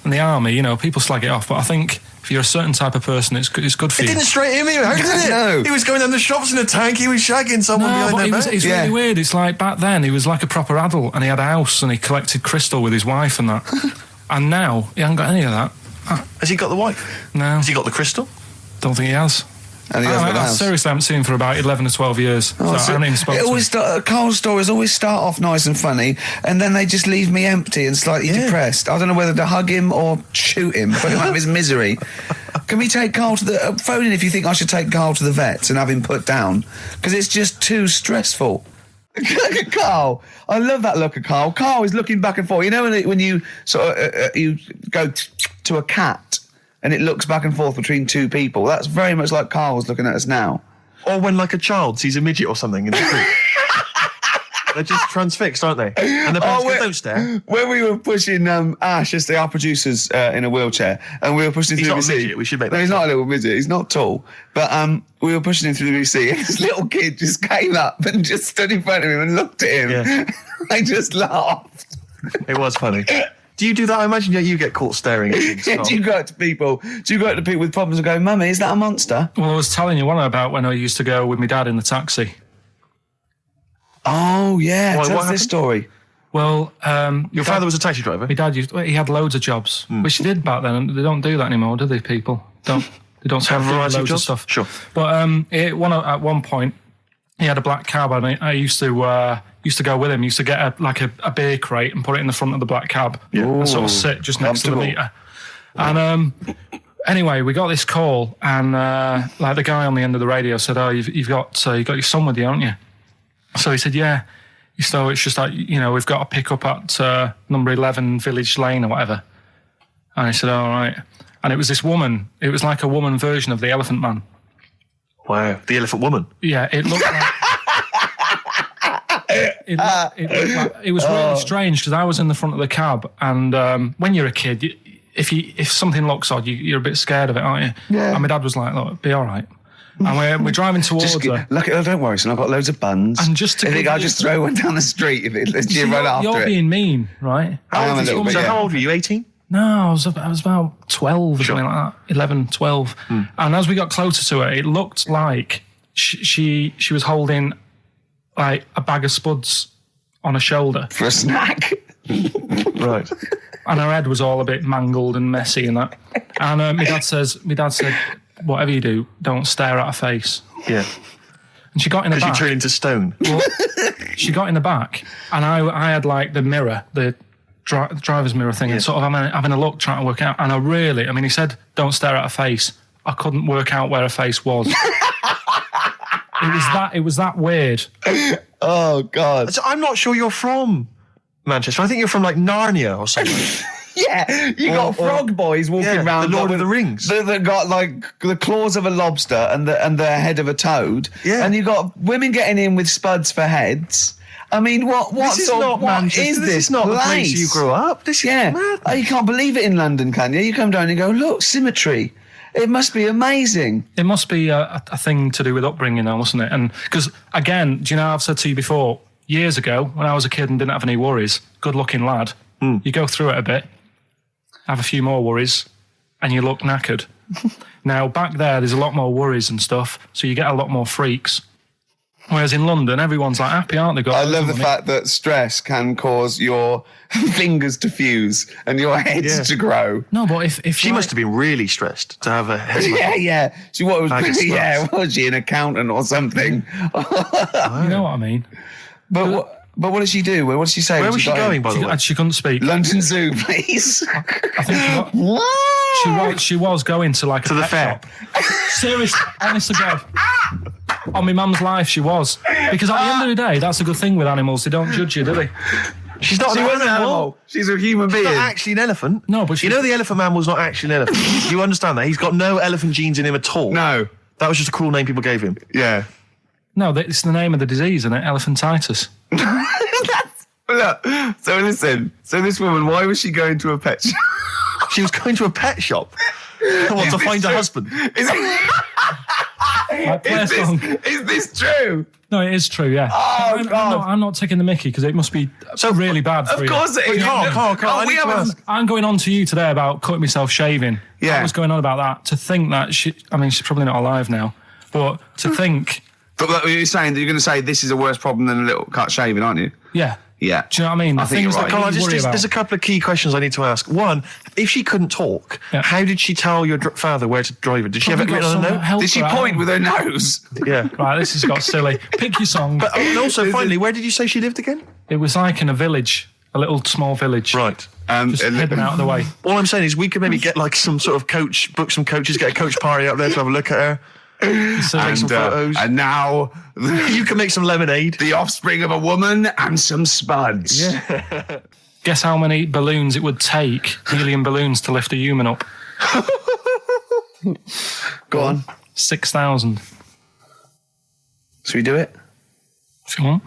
And the army, people slag it off. But I think if you're a certain type of person, it's good for you. It didn't straight him out, did it? No. He was going down the shops in a tank, he was shagging someone behind their back. It's really weird. It's like back then, he was like a proper adult and he had a house and he collected crystal with his wife and that. And now, he hasn't got any of that. Has he got the wife? No. Has he got the crystal? Don't think he has. And he hasn't got the I house. seriously haven't seen him for about 11 or 12 years. I haven't even spoken to him. Carl's stories always start off nice and funny, and then they just leave me empty and slightly depressed. I don't know whether to hug him or shoot him, put him out of his misery. Can we take Karl to the... phone in if you think I should take Karl to the vets and have him put down. Because it's just too stressful. Look at Karl. I love that look at Karl. Karl is looking back and forth. You know when you sort of... you go to a cat and it looks back and forth between two people? That's very much like Karl's looking at us now. Or when, like, a child sees a midget or something in the street. They're just transfixed, aren't they? And the parents go, don't stare. When we were pushing Ash, yesterday, our producer's in a wheelchair, and we were pushing him through the VC. He's not a midget, we should make that. No, he's not a little midget. He's not tall. But we were pushing him through the VC, and this little kid just came up and just stood in front of him and looked at him. Yeah. I just laughed. It was funny. Do you do that? I imagine you get caught staring at things. Do you go up to people with problems and go, Mummy, is that a monster? Well, I was telling you one about when I used to go with my dad in the taxi. Oh, yeah. Tell us this story. Well, your father was a taxi driver? My dad he had loads of jobs, which he did back then, and they don't do that anymore, do they, people? They don't have loads of stuff. Sure. But at one point, he had a black cab, and I used to go with him. Used to get a beer crate and put it in the front of the black cab and sort of sit just next to the meter. And anyway, we got this call, and the guy on the end of the radio said, "Oh, you've got your son with you, haven't you?" So he said, "Yeah." So it's just like, we've got to pick up at number 11 Village Lane or whatever. And I said, all right. And it was this woman. It was like a woman version of the Elephant Man. Wow, the Elephant Woman. Yeah, it looked like... it was really strange because I was in the front of the cab, and when you're a kid, if something looks odd, you're a bit scared of it, aren't you? Yeah. And my dad was like, look, be all right. And we're driving towards her. Don't worry, son, I've got loads of buns. And just I think I'll just throw one down the street if it's right after it. You're being mean, right? How old were you, 18? No, I was about 12 or something like that, 11, 12. And as we got closer to her, it looked like she was holding like a bag of spuds on her shoulder. For a snack. Right. And her head was all a bit mangled and messy and that. And my dad said, whatever you do, don't stare at her face. Yeah. And she got in the back. Because you turned into stone. Well, she got in the back, and I had like the mirror, the driver's mirror thing, and sort of having a look, trying to work out. And he said, don't stare at her face. I couldn't work out where her face was. It was that weird. Oh, God. So I'm not sure you're from Manchester. I think you're from like Narnia or something. Yeah, you got frog boys walking around. The Lord of the Rings. That got like the claws of a lobster and the head of a toad. Yeah. And you got women getting in with spuds for heads. I mean, what is this? This is not the place you grew up. This is mad. You can't believe it in London, can you? You come down and go, look, symmetry. It must be amazing. It must be a thing to do with upbringing now, mustn't it? And because, again, do you know, I've said to you before, years ago, when I was a kid and didn't have any worries, good-looking lad, you go through it a bit, have a few more worries, and you look knackered. Now, back there's a lot more worries and stuff, so you get a lot more freaks. Whereas in London, everyone's like happy, aren't they? I love the fact that stress can cause your fingers to fuse and your heads to grow. No, but if she must have been really stressed to have a head. Yeah. What was she, an accountant or something? You know what I mean? But what did she do? What did she say? Where was she going, by the way? She couldn't speak. London Zoo, please. I think she was going to like to the fair. Seriously, honest to God. On my mum's life, she was. Because at the end of the day, that's a good thing with animals. They don't judge you, do they? She's not an animal. She's a human being. She's not actually an elephant. No, but you know the elephant man was not actually an elephant. You understand that? He's got no elephant genes in him at all. No. That was just a cool name people gave him. Yeah. No, it's the name of the disease, isn't it? Elephantitis. Look, so listen. So this woman, why was she going to a pet shop? She was going to a pet shop. To find her husband. Is this true? No, it is true, yeah. Oh, God. I'm not taking the mickey because it must be really bad for you. Of course it is. Carl, I'm going on to you today about cutting myself shaving. Yeah. I was going on about that. To think that she's probably not alive now, but to think... But you're saying that you're going to say this is a worse problem than a little cut shaving, aren't you? Yeah. Yeah. Do you know what I mean? I think you're right. There's a couple of key questions I need to ask. One, if she couldn't talk, how did she tell your father where to drive it? Did she have it written on a note? Did she point with her nose? Yeah. Right, this has got silly. Pick your song. But also, finally, where did you say she lived again? It was like in a village. a little small village. Right. Just hidden out of the way. All I'm saying is we could maybe get like some sort of coach, book some coaches, get a coach party up there to have a look at her. Take some photos. And now You can make some lemonade. the offspring of a woman and some spuds. Yeah. Guess how many balloons it would take, helium balloons, to lift a human up? Go on. 6,000. Should we do it? If you want.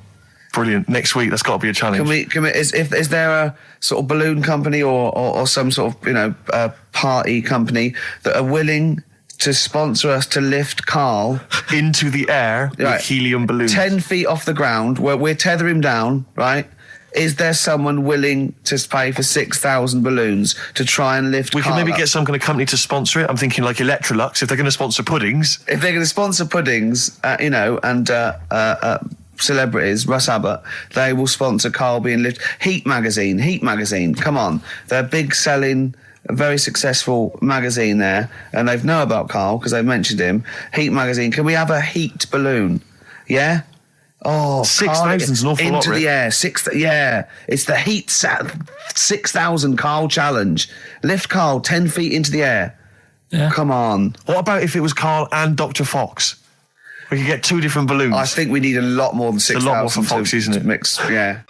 Brilliant. Next week, that's got to be a challenge. Is there a sort of balloon company or some sort of, party company that are willing to sponsor us to lift Karl Into the air with helium balloons. 10 feet off the ground, where we're tether him down, right? Is there someone willing to pay for 6,000 balloons to try and lift We Karl can maybe up? get some kind of company to sponsor it. I'm thinking like Electrolux, if they're going to sponsor puddings. If they're going to sponsor puddings, and celebrities, Russ Abbott, they will sponsor Karl being lifted. Heat magazine, come on. They're big selling, very successful magazine there, and they know about Karl because they've mentioned him. Heat magazine, can we have a heat balloon? Yeah? Oh, 6,000's an awful lot, into Rick. the air. It's the heat 6,000 Karl challenge. Lift Karl 10 feet into the air. Yeah. Come on. What about if it was Karl and Dr. Fox? We could get 2 different balloons. I think we need a lot more than 6,000. a lot more for Fox, isn't it? To mix, yeah.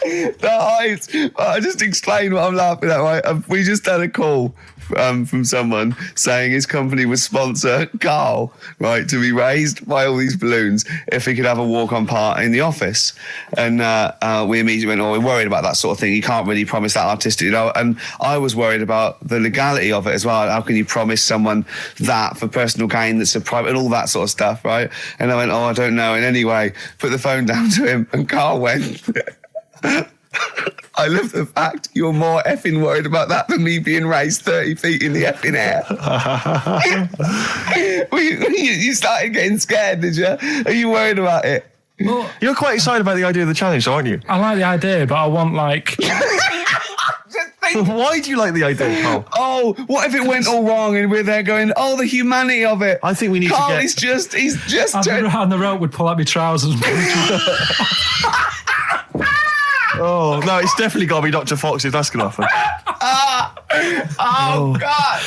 The height. I just explained what I'm laughing at, right? We just had a call from someone saying his company would sponsor Karl, right, to be raised by all these balloons if he could have a walk-on part in the office. And we immediately went, we're worried about that sort of thing. You can't really promise that artistic, And I was worried about the legality of it as well. How can you promise someone that for personal gain that's a private and all that sort of stuff, right? And I went, I don't know. And anyway, put the phone down to him and Karl went... I love the fact you're more effing worried about that than me being raised 30 feet in the effing air. You started getting scared, did you? Are you worried about it? Well, You're quite excited about the idea of the challenge, aren't you? I like the idea, but I want, like... Why do you like the idea, Karl? Oh, what if it went all wrong and we're there going, the humanity of it. I think we need Karl to get... he's just I'd turned... be around the rope, would pull out my trousers and... Oh, no, it's definitely got to be Dr. Fox if that's going to happen. God.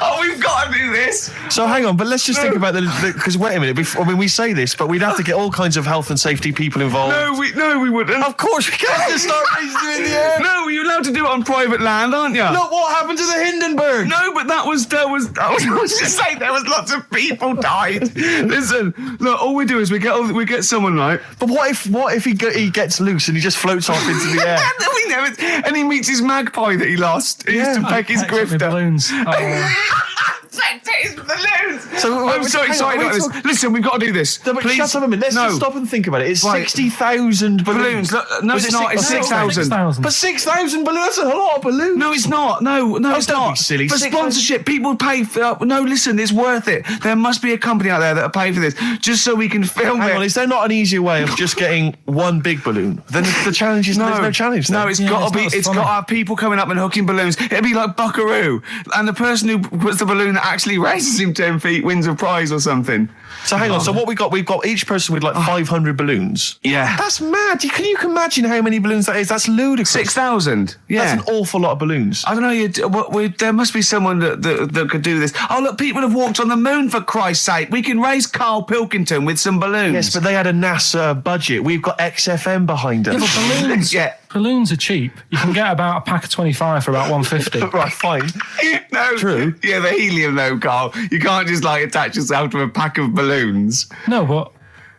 Oh, we've got to do this. So hang on, but let's just think about because wait a minute, we say this, but we'd have to get all kinds of health and safety people involved. No, we wouldn't. Of course we can't just start raising you in the air. No, you're allowed to do it on private land, aren't you? Look what happened to the Hindenburg. No, but I was just saying there was lots of people died. Listen, look, all we do is we get someone, right? But what if he gets loose and he just floats off into the air? and he meets his magpie that he lost. He used to peck his grifter. Balloons. His balloons. So I'm so excited about this. Listen, we've got to do this. No, but Please. shut up a minute. Let's just stop and think about it. It's 60,000 balloons. Look, no, it's not. It's 6,000. But 6,000 balloons, that's a lot of balloons. No, it's not. No, it's don't not. be silly. For 6,000 sponsorship, people pay for... no, listen, it's worth it. There must be a company out there that'll pay for this, just so we can film Hang it. on, is there not an easier way of just getting one big balloon? Then the challenge is there's no challenge then. No, it's got to have people coming up and hooking balloons. It'd be like Buckaroo. And the person who puts the balloon that actually raises him 10 feet wins a prize or something. So hang on, so what we've got each person with like 500 balloons. Yeah. That's mad. Can you imagine how many balloons that is? That's ludicrous. 6,000. Yeah. That's an awful lot of balloons. I don't know. There must be someone that could do this. Oh, look, people have walked on the moon, for Christ's sake. We can raise Karl Pilkington with some balloons. Yes, but they had a NASA budget. We've got XFM behind us. Yeah, but balloons, Yeah. balloons are cheap. You can get about a pack of 25 for about 150. Right, fine. No, True. Yeah, the helium though, Karl. You can't just attach yourself to a pack of balloons. No, but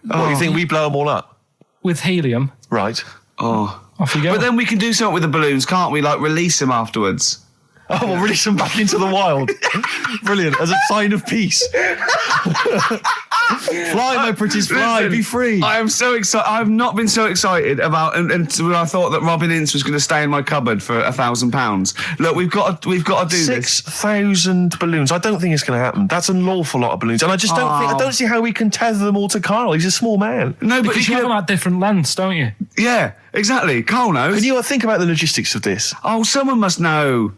What, you think we blow them all up? with helium, Right. Oh. off you go. But then we can do something with the balloons, can't we? Like release them afterwards. Oh, we'll release them back into the wild. Brilliant. As a sign of peace. Fly, my pretties, fly, Listen, be free. I am so excited. I've not been so excited about, and when I thought that Robin Ince was going to stay in my cupboard for £1,000. Look, we've got to do this. 6,000 balloons. I don't think it's going to happen. That's an awful lot of balloons, and I just I don't see how we can tether them all to Karl. He's a small man. No, but because you have them at different lengths, don't you? Yeah, exactly. Karl knows. Can you think about the logistics of this? Oh, someone must know.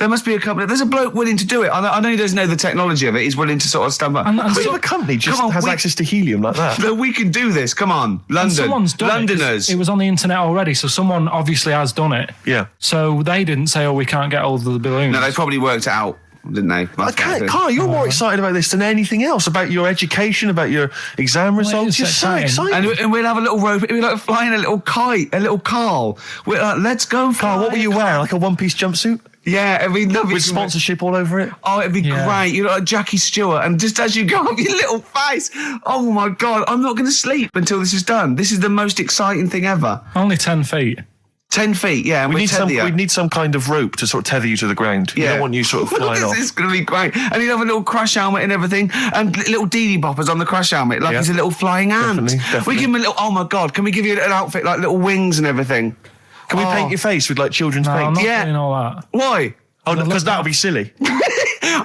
There must be a company. There's a bloke willing to do it. I know he doesn't know the technology of it. He's willing to sort of stumble. And What if a company just has access to helium like that? No, we can do this. Come on, London. And someone's done Londoners. It was on the internet already, so someone obviously has done it. Yeah. So they didn't say, we can't get hold of the balloons. No, they probably worked it out, didn't they? Carl, you're more excited about this than anything else, about your education, about your exam results. You're so excited. And we'll have a little rope. We're like flying a little kite, a little Carl. We're like, let's go, Carl, what will you wear? Like a one-piece jumpsuit? Yeah, it'd be lovely. With sponsorship all over it? Oh, it'd be great. You look like Jackie Stewart, and just as you go up your little face, oh my God, I'm not going to sleep until this is done. This is the most exciting thing ever. Only 10 feet. 10 feet, yeah. We need some kind of rope to sort of tether you to the ground. Yeah. We don't want you sort of flying off. This is going to be great. And he'll have a little crash helmet and everything, and little Dee boppers on the crash helmet, like he's a little flying ant. Definitely. We give him a little, oh my God, can we give you an outfit like little wings and everything? Can we paint your face with like children's paint? I'm not doing all that. Why? Oh, because that would be silly.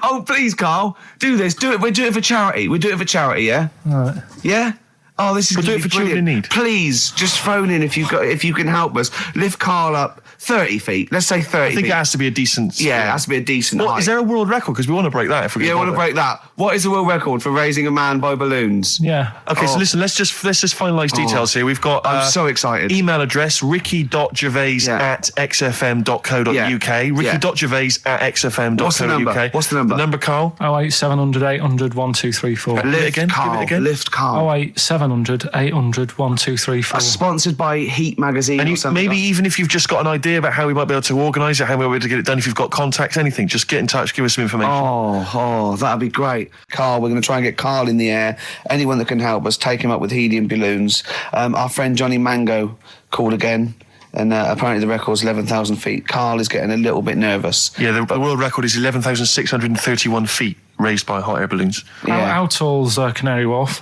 Oh, please, Carl, do this. Do it. We'll do it for charity. We do it for charity, yeah? All right. Yeah? Oh, this is We'll do it for children in need. Please, just phone in if you can help us. Lift Carl up 30 feet. Let's say 30 I think feet. it has to be a decent... Yeah, it has to be a decent height. Is there a world record? Because we want to break that if we I want to break that. What is the world record for raising a man by balloons? Yeah. Okay, so listen, let's just finalise details here. We've got... I'm so excited. Email address, ricky.gervais@xfm.co.uk. Ricky.gervais@xfm.co.uk. What's the number? What's the number? The number, Carl? 08700 800 1234. Lift Carl. Give it again. Lift Carl. 08700 800 1234. Sponsored by Heat Magazine And or something. maybe even if you've just got an idea about how we might be able to organise it, how we might be able to get it done, if you've got contacts, anything, just get in touch, give us some information. Oh, that'd be great. Carl, we're going to try and get Carl in the air. Anyone that can help us, take him up with helium balloons. Our friend Johnny Mango called again, and apparently the record's 11,000 feet. Carl is getting a little bit nervous. Yeah, the world record is 11,631 feet raised by hot air balloons. Yeah. How tall's Canary Wharf?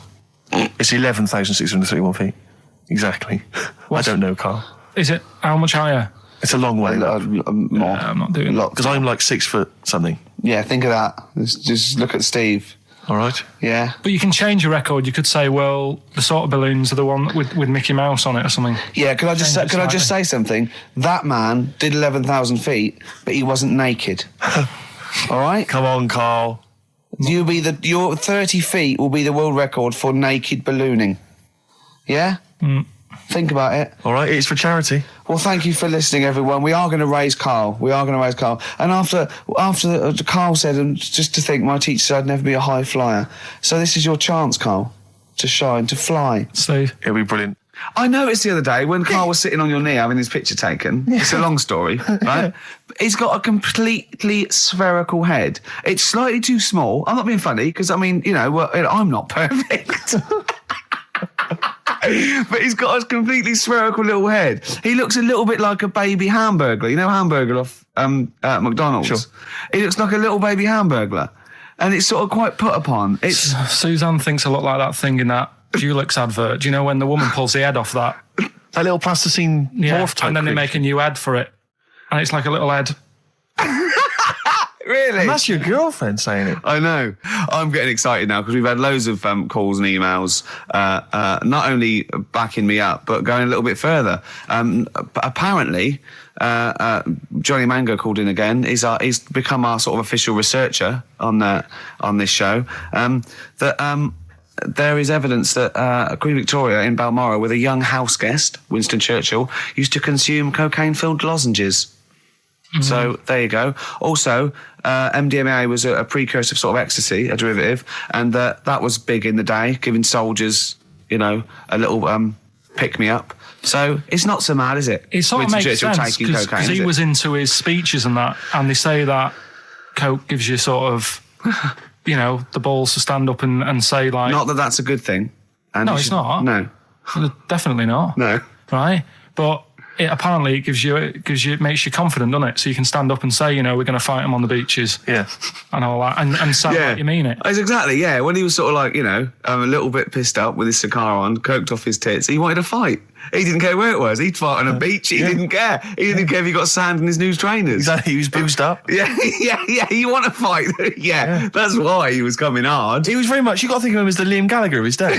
It's 11,631 feet. Exactly. I don't know, Carl. Is it how much higher? It's a long way. More. I'm not doing that. Because I'm like 6 foot something. Yeah, think of that. Just look at Steve. All right. Yeah. But you can change your record. You could say, well, the sort of balloons are the one with Mickey Mouse on it or something. Yeah, could I just say something? That man did 11,000 feet, but he wasn't naked. All right? Come on, Carl. Your 30 feet will be the world record for naked ballooning. Yeah? Think about it. All right, it's for charity. Well, thank you for listening, everyone. We are going to raise Carl. And after Carl said, and just to think, my teacher said I'd never be a high flyer. So this is your chance, Carl, to shine, to fly. Steve. It'll be brilliant. I noticed the other day when Carl was sitting on your knee having his picture taken. It's a long story, right? He's got a completely spherical head. It's slightly too small. I'm not being funny because, I mean, I'm not perfect. But he's got a completely spherical little head. He looks a little bit like a baby hamburger. You know Hamburger off McDonald's? Sure. He looks like a little baby hamburger. And it's sort of quite put upon. Suzanne thinks a lot like that thing in that Dulux advert. Do you know when the woman pulls the head off that? That little plasticine morph type and then they creature. make a new head for it. And it's like a little head. Really? And that's your girlfriend saying it. I know. I'm getting excited now because we've had loads of calls and emails, not only backing me up, but going a little bit further. Apparently, Johnny Mango called in again. He's become our sort of official researcher on this show. There is evidence that Queen Victoria in Balmoral, with a young house guest, Winston Churchill, used to consume cocaine-filled lozenges. So there you go. Also, MDMA was a precursor of sort of ecstasy, a derivative, and that was big in the day, giving soldiers, a little pick-me-up. So it's not so mad, is it? It sort of makes sense because he was into his speeches and that, and they say that coke gives you sort of, the balls to stand up and say like... Not that that's a good thing. And no, it's not. No. Definitely not. No. Right? But... Apparently, it makes you confident, doesn't it? So you can stand up and say, we're going to fight them on the beaches. Yeah. And all that. And sound like you mean it. It's exactly, yeah. When he was sort of like, a little bit pissed up with his cigar on, coked off his tits, he wanted to fight. He didn't care where it was. He'd fight on a beach. He didn't care. He didn't care if he got sand in his new trainers. Exactly. He was boozed up. Yeah. You want to fight. Yeah. That's why he was coming hard. He was very much, you got to think of him as the Liam Gallagher of his day.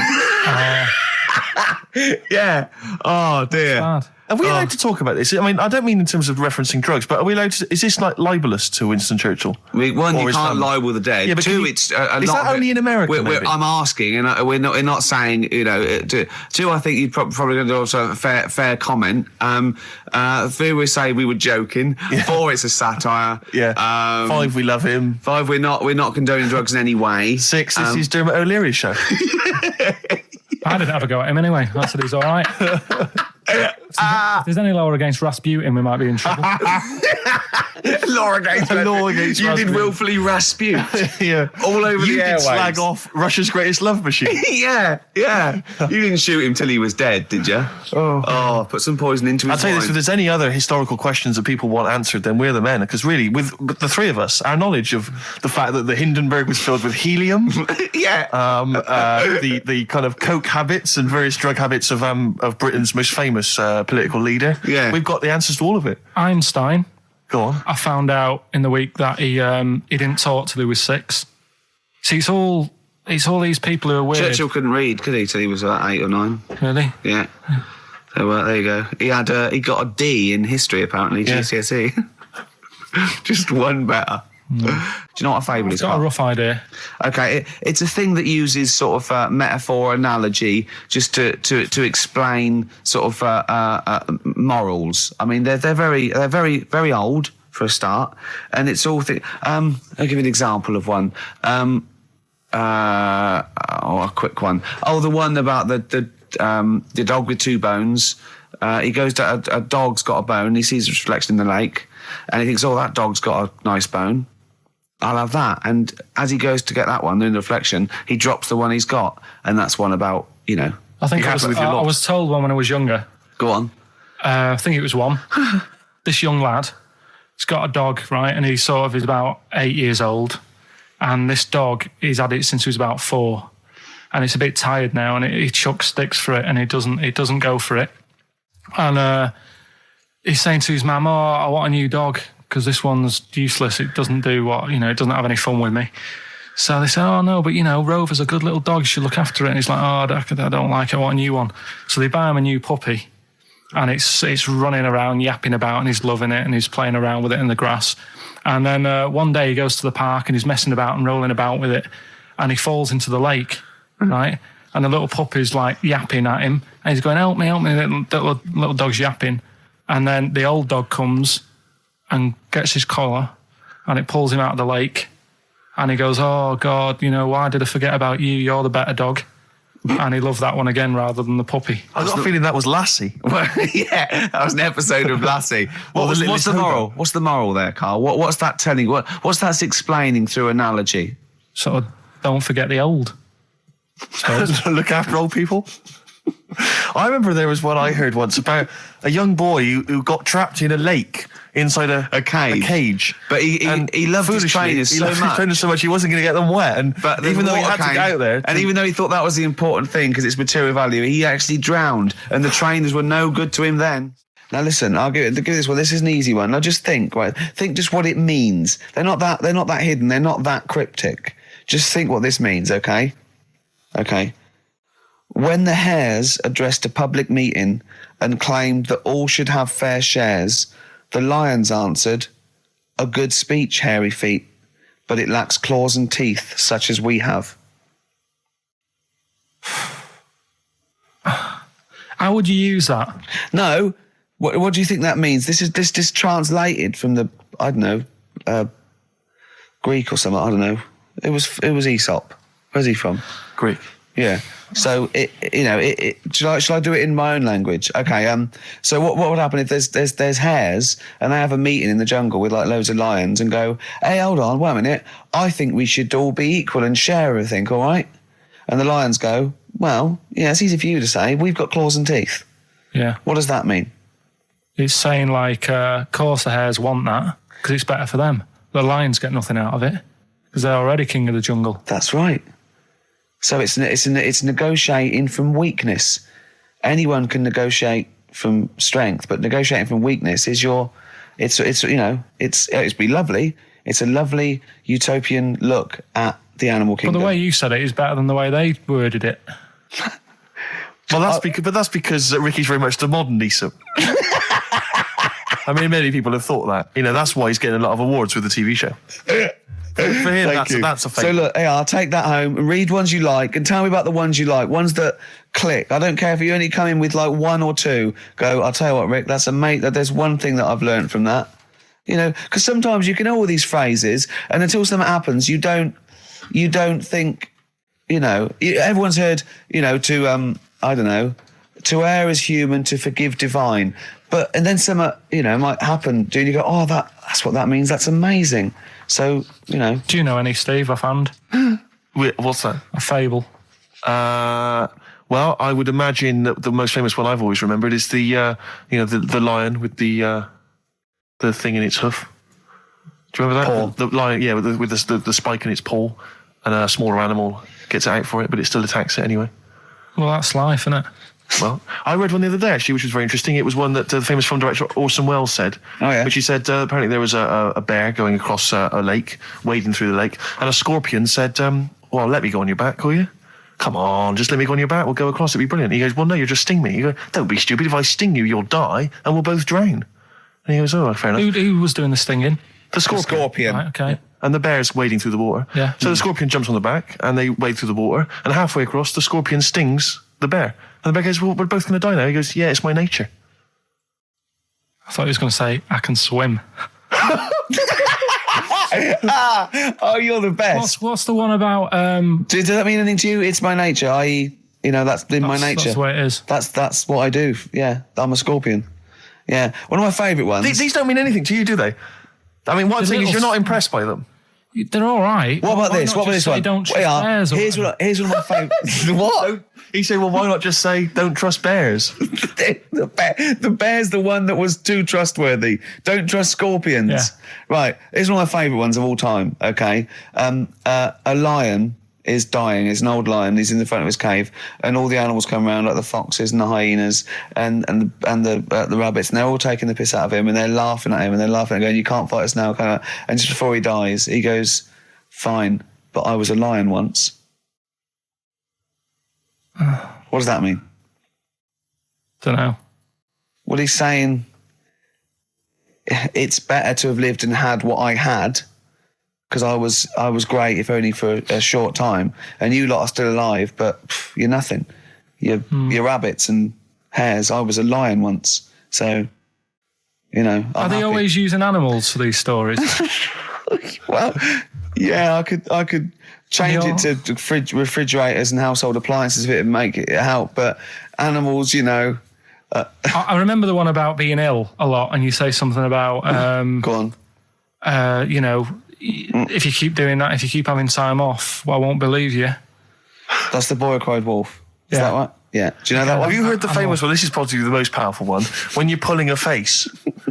Yeah. Oh, dear. Bad. Are we allowed to talk about this? I mean, I don't mean in terms of referencing drugs, but are we allowed to? Is this like libelous to Winston Churchill? One, you can't libel the dead. Yeah, but two, is that only in America? I'm asking, and we're not saying, two, I think you'd probably going to do also a fair comment. Three, we say we were joking. Yeah. 4, it's a satire. Yeah. 5, we love him. 5, we're not condoning drugs in any way. 6, this is Dermot O'Leary's show. I didn't have a go at him anyway. I said he was all right. If there's any law against Rasputin, we might be in trouble. Law against Rasputin. You did willfully Rasputin. Yeah. All over the airwaves. You did slag off Russia's greatest love machine. Yeah. You didn't shoot him till he was dead, did you? Oh, put some poison into his I'll tell you wine. this, if there's any other historical questions that people want answered, then we're the men. Because really, with the three of us, our knowledge of the fact that the Hindenburg was filled with helium, the kind of coke habits and various drug habits of Britain's most famous political leader, we've got the answers to all of it. Einstein. Go on. I found out in the week that he didn't talk till he was 6. See, it's all these people who are weird. Churchill couldn't read, could he, till he was about 8 or 9? Really? Yeah. So there you go. He got a D in history apparently, GCSE. Just one better. Do you know what a fable is? I've got a rough idea. Okay, it's a thing that uses sort of metaphor, analogy, just to explain sort of morals. I mean, they're very very old for a start, and it's all. I'll give you an example of one. A quick one. Oh, the one about the dog with 2 bones. He goes to a dog's got a bone. He sees a reflection in the lake, and he thinks, "Oh, that dog's got a nice bone. I'll have that." And as he goes to get that one in the reflection, he drops the one he's got, and that's one about I think I was told one when I was younger. Go on. I think it was one. This young lad, he's got a dog, right, and he's about 8 years old, and this dog, he's had it since he was about 4, and it's a bit tired now, and he chucks sticks for it, and it doesn't go for it, and he's saying to his mum, "Oh, I want a new dog because this one's useless. It doesn't do what it doesn't have any fun with me." So they say, "Oh no, but Rover's a good little dog. You should look after it." And he's like, "Oh, I don't like it. I want a new one." So they buy him a new puppy, and it's running around, yapping about, and he's loving it, and he's playing around with it in the grass. And then one day he goes to the park and he's messing about and rolling about with it, and he falls into the lake, right? And the little puppy's like yapping at him, and he's going, help me, the little dog's yapping. And then the old dog comes and gets his collar, and it pulls him out of the lake, and he goes, "Oh God, why did I forget about you? You're the better dog." And he loved that one again rather than the puppy. I got a feeling that was Lassie. Well, yeah, that was an episode of Lassie. What's the moral? What's the moral there, Carl? What's that telling? What's that explaining through analogy? Sort of, don't forget the old. Look after old people. I remember there was one I heard once about a young boy who got trapped in a lake inside a cage. But he loved his trainers so much he wasn't going to get them wet. But even though he had to get out there, and even though he thought that was the important thing because it's material value, he actually drowned, and the trainers were no good to him then. Now listen, I'll give this one. This is an easy one. Now just think, right? Think just what it means. They're not that hidden. They're not that cryptic. Just think what this means, okay? Okay. When the Hares addressed a public meeting and claimed that all should have fair shares, the Lions answered, "A good speech, hairy feet, but it lacks claws and teeth such as we have." How would you use that? No. What do you think that means? This is translated from the, I don't know, Greek or something. I don't know. It was Aesop. Where's he from? Greek. Yeah. So shall I do it in my own language? Okay. So what would happen if there's hares and they have a meeting in the jungle with like loads of lions and go, "Hey, hold on, wait a minute. I think we should all be equal and share everything, all right?" And the lions go, "Well, yeah, it's easy for you to say. We've got claws and teeth." Yeah. What does that mean? It's saying like, of course the hares want that because it's better for them. The lions get nothing out of it because they're already king of the jungle. That's right. So it's negotiating from weakness. Anyone can negotiate from strength, but negotiating from weakness is it's be lovely. It's a lovely utopian look at the animal kingdom. But the way you said it is better than the way they worded it. Well, that's because Ricky's very much the modern Neeson. I mean, many people have thought that. You know, that's why he's getting a lot of awards with the TV show. For him, that's a fake. So look, hey, I'll take that home and read ones you like and tell me about the ones you like, ones that click. I don't care if you only come in with like one or two. Go, I'll tell you what, Rick, that's there's one thing that I've learned from that. You know, because sometimes you can know all these phrases and until something happens, you don't think, you know, everyone's heard, you know, I don't know, to err is human, to forgive divine. And then something, you know, might happen, and you go, oh, that's what that means. That's amazing. So, you know. Do you know any, Steve, offhand? Wait, what's that? A fable. Well, I would imagine that the most famous one I've always remembered is the lion with the thing in its hoof. Do you remember that? Paw. The lion, yeah, with the spike in its paw, and a smaller animal gets out for it, but it still attacks it anyway. Well, that's life, isn't it? Well, I read one the other day, actually, which was very interesting. It was one that the famous film director Orson Welles said. Oh, yeah. Which he said, apparently there was a bear going across a lake, wading through the lake, and a scorpion said, well, let me go on your back, will you? Come on, just let me go on your back, we'll go across, it'll be brilliant. He goes, well, no, you'll just sting me. You go, don't be stupid, if I sting you, you'll die, and we'll both drown. And he goes, oh, fair enough. Who was doing the stinging? The scorpion. Right, okay. And the bear's wading through the water. Yeah. So the scorpion jumps on the back, and they wade through the water, and halfway across, the scorpion stings the bear. And the bear goes, well, we're both going to die now. He goes, yeah, it's my nature. I thought he was going to say, I can swim. Oh, you're the best. What's the one about... Does that mean anything to you? It's my nature, i.e., you know, that's in my nature. That's the way it is. That's what I do. Yeah, I'm a scorpion. Yeah, one of my favourite ones. These don't mean anything to you, do they? I mean, one thing is you're not impressed by them. They're all right. What about this? What about this one? Don't trust bears. Here's one of my favourites. What? He said, well, why not just say, don't trust bears? The bear's the one that was too trustworthy. Don't trust scorpions. Yeah. Right, here's one of my favourite ones of all time, okay? A lion is dying. It's an old lion. He's in the front of his cave, and all the animals come around, like the foxes and the hyenas and the rabbits, and they're all taking the piss out of him, and they're laughing at him, and they're laughing and going, "You can't fight us now." And just before he dies, he goes, "Fine, but I was a lion once." What does that mean? Don't know. Well, he's saying it's better to have lived and had what I had, because I was great, if only for a short time, and you lot are still alive, but you're nothing. You're rabbits and hares. I was a lion once, so, you know. Are they always using animals for these stories? Well, yeah, I could change it to refrigerators and household appliances if it would make it help, but animals, you know. I remember the one about being ill a lot, and you say something about... Go on. You know, if you keep doing that, if you keep having time off, well, I won't believe you. That's the boy who cried wolf. Is that right? Yeah. Do you know that one? Have you heard the famous one? This is probably the most powerful one. When you're pulling a face,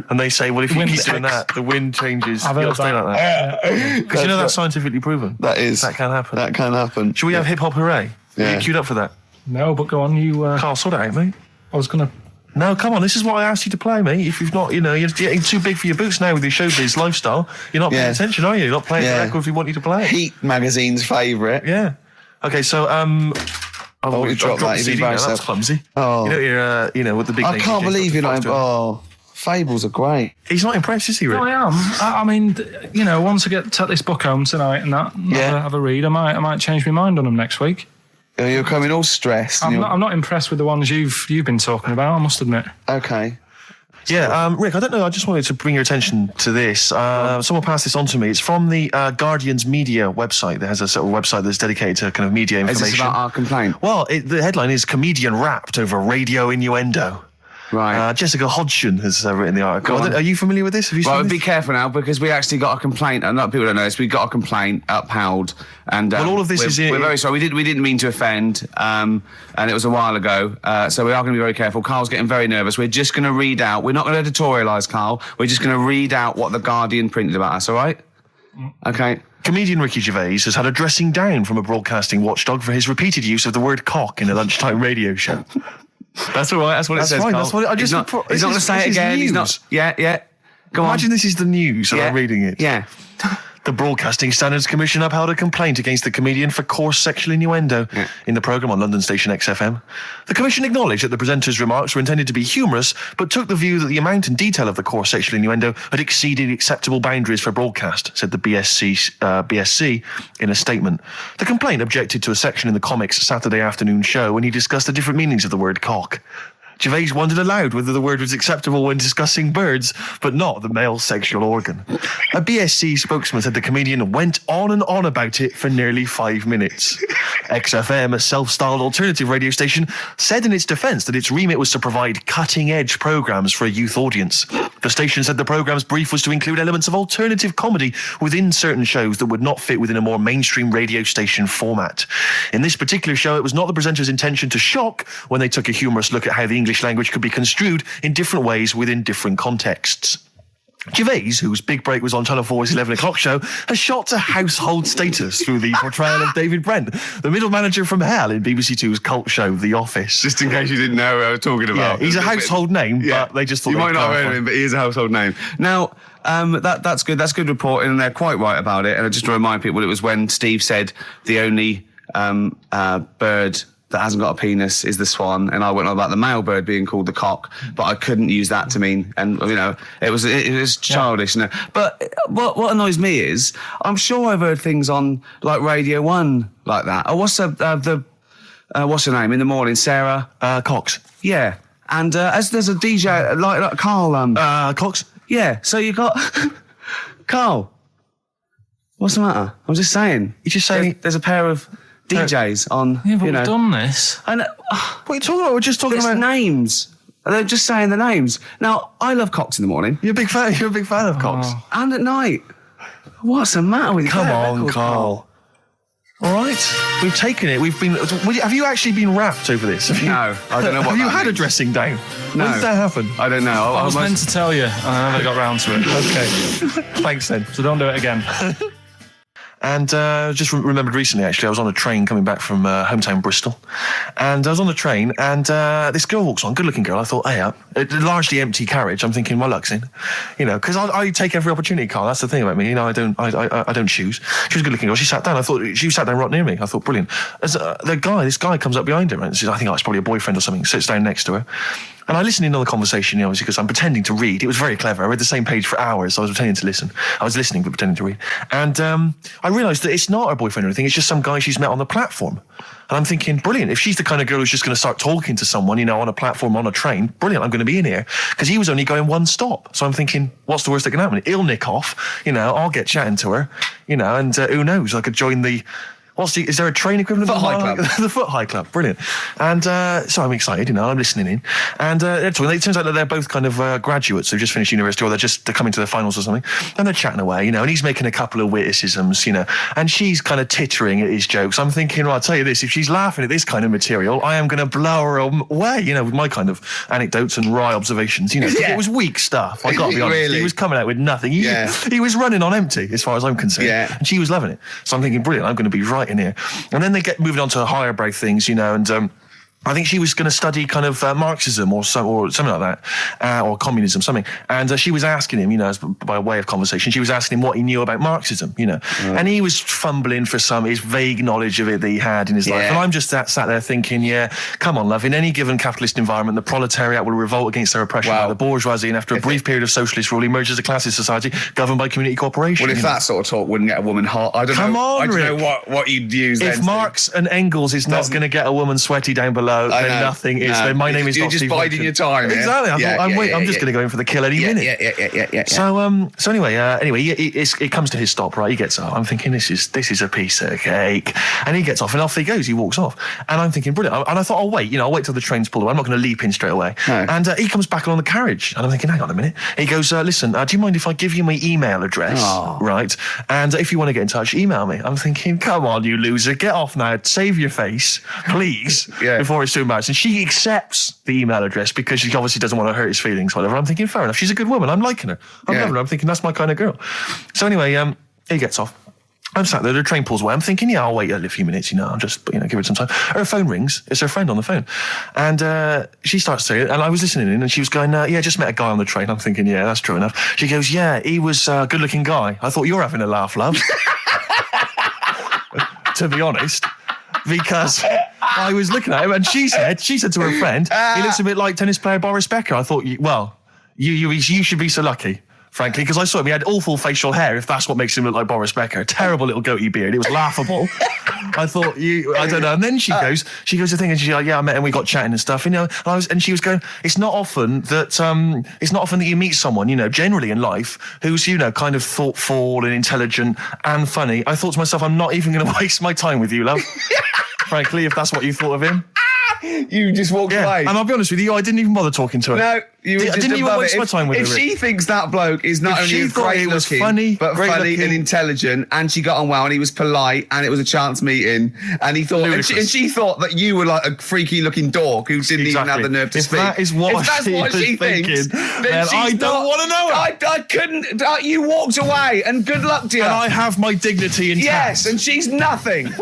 and they say, well, if you keep doing that, the wind changes. I've heard stay like that. Because you know that's scientifically proven. That can happen. That can happen. Should we have hip hop hooray? Yeah. Are you queued up for that? No, but go on, you... Carl, sort it out, mate. I was going to... No, come on, this is what I asked you to play, mate. If you've not, you know, you're getting too big for your boots now with your showbiz lifestyle. You're not paying attention, are you? You're not playing the record if we want you to play it. Heat magazine's favourite. Yeah. Okay, so, you dropped that. CD now, that's clumsy. Oh. You know, you're, you know, with the big I can't believe you're not... Oh, fables are great. He's not impressed, is he, Rick? No, I am. I mean, you know, once I take this book home tonight and that, have a read, I might change my mind on them next week. You're coming all stressed. I'm not impressed with the ones you've been talking about, I must admit. Okay. Yeah, Rick, I don't know, I just wanted to bring your attention to this. Someone passed this on to me. It's from the Guardian's media website. There has a sort of website that's dedicated to kind of media information. Is this about our complaint? Well, the headline is "Comedian Rapped Over Radio Innuendo." Right. Jessica Hodgson has written the article. Are you familiar with this? Have you seen this? Be careful now, because we actually got a complaint. A lot of people don't know this. We got a complaint upheld, and well, all of this we're very sorry. We didn't mean to offend, and it was a while ago. So we are going to be very careful. Carl's getting very nervous. We're just going to read out. We're not going to editorialise, Carl. We're just going to read out what the Guardian printed about us. All right? Okay. Comedian Ricky Gervais has had a dressing down from a broadcasting watchdog for his repeated use of the word cock in a lunchtime radio show. That's all right. That's what it says. Fine, Carl. that's what he's not going to say it again. He's not. Yeah. Go on. Imagine this is the news and I'm reading it. Yeah. The Broadcasting Standards Commission upheld a complaint against the comedian for coarse sexual innuendo in the programme on London station XFM. The Commission acknowledged that the presenter's remarks were intended to be humorous, but took the view that the amount and detail of the coarse sexual innuendo had exceeded acceptable boundaries for broadcast, said the BSC in a statement. The complaint objected to a section in the Comics Saturday afternoon show when he discussed the different meanings of the word cock. Gervais wondered aloud whether the word was acceptable when discussing birds, but not the male sexual organ. A BSC spokesman said the comedian went on and on about it for nearly 5 minutes. XFM, a self-styled alternative radio station, said in its defence that its remit was to provide cutting-edge programmes for a youth audience. The station said the programme's brief was to include elements of alternative comedy within certain shows that would not fit within a more mainstream radio station format. In this particular show, it was not the presenter's intention to shock when they took a humorous look at how the English language could be construed in different ways within different contexts. Gervais, whose big break was on Channel 4's 11 o'clock show, has shot to household status through the portrayal of David Brent, the middle manager from hell in BBC Two's cult show The Office. Just in case you didn't know who I was talking about. Yeah, he's a household name, but they just thought you might not have heard of him, but he is a household name. Now, that's good. That's good reporting, and they're quite right about it. And just to remind people, it was when Steve said the only bird that hasn't got a penis is the swan, and I went on about the male bird being called the cock, but I couldn't use that to mean, and it was childish. But what annoys me is, I'm sure I've heard things on like Radio 1 like that. Oh, what's what's her name in the morning? Sarah Cox. Yeah, and as there's a DJ like Karl Cox. Yeah, so you got Karl. What's the matter? I'm just saying. You're just saying there's a pair of DJs on, Yeah, but we've done this. I know. What are you talking about? We're just talking about names. They're just saying the names. Now, I love cocks in the morning. You're a big fan of Cox. And at night. What's the matter with you? Come on, Karl. All right, we've taken it. Have you actually been rapped over this? No, I don't know what. Have you that had means. a dressing down? No. When did that happen? I don't know. I was meant to tell you, and I never got round to it. Okay, thanks then. So don't do it again. And just remembered recently, actually, I was on a train coming back from hometown Bristol. And I was on the train, and this girl walks on, good-looking girl. I thought, hey, a largely empty carriage. I'm thinking, my luck's in. Because I take every opportunity, Karl. That's the thing about me. I don't choose. She was a good-looking girl. She sat down. I thought, she sat down right near me. I thought, brilliant. As this guy comes up behind her, and says, I think it's probably a boyfriend or something, sits down next to her. And I listened in on the conversation, obviously, because I'm pretending to read. It was very clever. I read the same page for hours, so I was pretending to listen. I was listening, but pretending to read. And I realised that it's not her boyfriend or anything. It's just some guy she's met on the platform. And I'm thinking, brilliant. If she's the kind of girl who's just going to start talking to someone, on a platform, on a train, brilliant, I'm going to be in here. Because he was only going one stop. So I'm thinking, what's the worst that can happen? He'll nick off, I'll get chatting to her, and who knows, I could join the... is there a train equivalent? Foot High Club. The Foot High Club, brilliant. And so I'm excited, I'm listening in. And it turns out that they're both kind of graduates who've just finished university, or they're coming to their finals or something. And they're chatting away, and he's making a couple of witticisms, and she's kind of tittering at his jokes. I'm thinking, I'll tell you this, if she's laughing at this kind of material, I am going to blow her away, with my kind of anecdotes and wry observations, Yeah. It was weak stuff, I got to be honest. Really? He was coming out with nothing. He was running on empty, as far as I'm concerned. Yeah. And she was loving it. So I'm thinking, brilliant, I'm going to be right in here. And then they get moving on to higher brow things, and I think she was going to study kind of Marxism or something like that, or communism, something. And she was asking him, by way of conversation, she was asking him what he knew about Marxism, And he was fumbling for his vague knowledge of it that he had in his life. And I'm just sat there thinking, come on, love, in any given capitalist environment, the proletariat will revolt against their oppression by the bourgeoisie, and after a brief period of socialist rule, emerges a classist society governed by community cooperation. Well, if that sort of talk wouldn't get a woman hot, I don't know what you'd use then. If Marx and Engels is not going to get a woman sweaty down below, then nothing is. Then my name is You're not just Steve biding your time. Exactly. I'm just going to go in for the kill any minute. Yeah. So anyway, it comes to his stop. Right, he gets up. I'm thinking this is a piece of cake, and he gets off, and off he goes. He walks off, and I'm thinking brilliant. And I thought, I'll wait. I'll wait till the train's pulled away. I'm not going to leap in straight away. No. And he comes back along the carriage, and I'm thinking, hang on a minute. He goes, listen, do you mind if I give you my email address? Oh. Right, and if you want to get in touch, email me. I'm thinking, come on, you loser, get off now. Save your face, please, before it's too much. And she accepts the email address because she obviously doesn't want to hurt his feelings, whatever. I'm thinking, fair enough. She's a good woman. I'm liking her. I'm loving her. I'm thinking that's my kind of girl. So anyway, he gets off. I'm sat there, the train pulls away. I'm thinking, yeah, I'll wait a few minutes, I'll just, give it some time. Her phone rings. It's her friend on the phone. And she starts saying, and I was listening in, and she was going, yeah, just met a guy on the train. I'm thinking, yeah, that's true enough. She goes, yeah, he was a good-looking guy. I thought, you're having a laugh, love. To be honest. Because I was looking at him, and she said to her friend, he looks a bit like tennis player Boris Becker. I thought, you should be so lucky. Frankly, because I saw him, he had awful facial hair, if that's what makes him look like Boris Becker. Terrible little goatee beard. It was laughable. I thought, I don't know. And then she goes to thing, and she's like, yeah, I met him, we got chatting and stuff, and she was going, it's not often that you meet someone, generally in life, who's, kind of thoughtful and intelligent and funny. I thought to myself, I'm not even going to waste my time with you, love. Frankly, if that's what you thought of him. You just walked away. And I'll be honest with you, I didn't even bother talking to her. No, I didn't even waste my time with her. If she thinks that bloke is not only great looking, but funny and intelligent, and she got on well, and he was polite, and it was a chance meeting, and he thought, and she thought that you were like a freaky looking dork who didn't even have the nerve to speak. If that's what she thinks, then I don't want to know her. I couldn't. You walked away, and good luck to you. And I have my dignity intact. Yes, and she's nothing.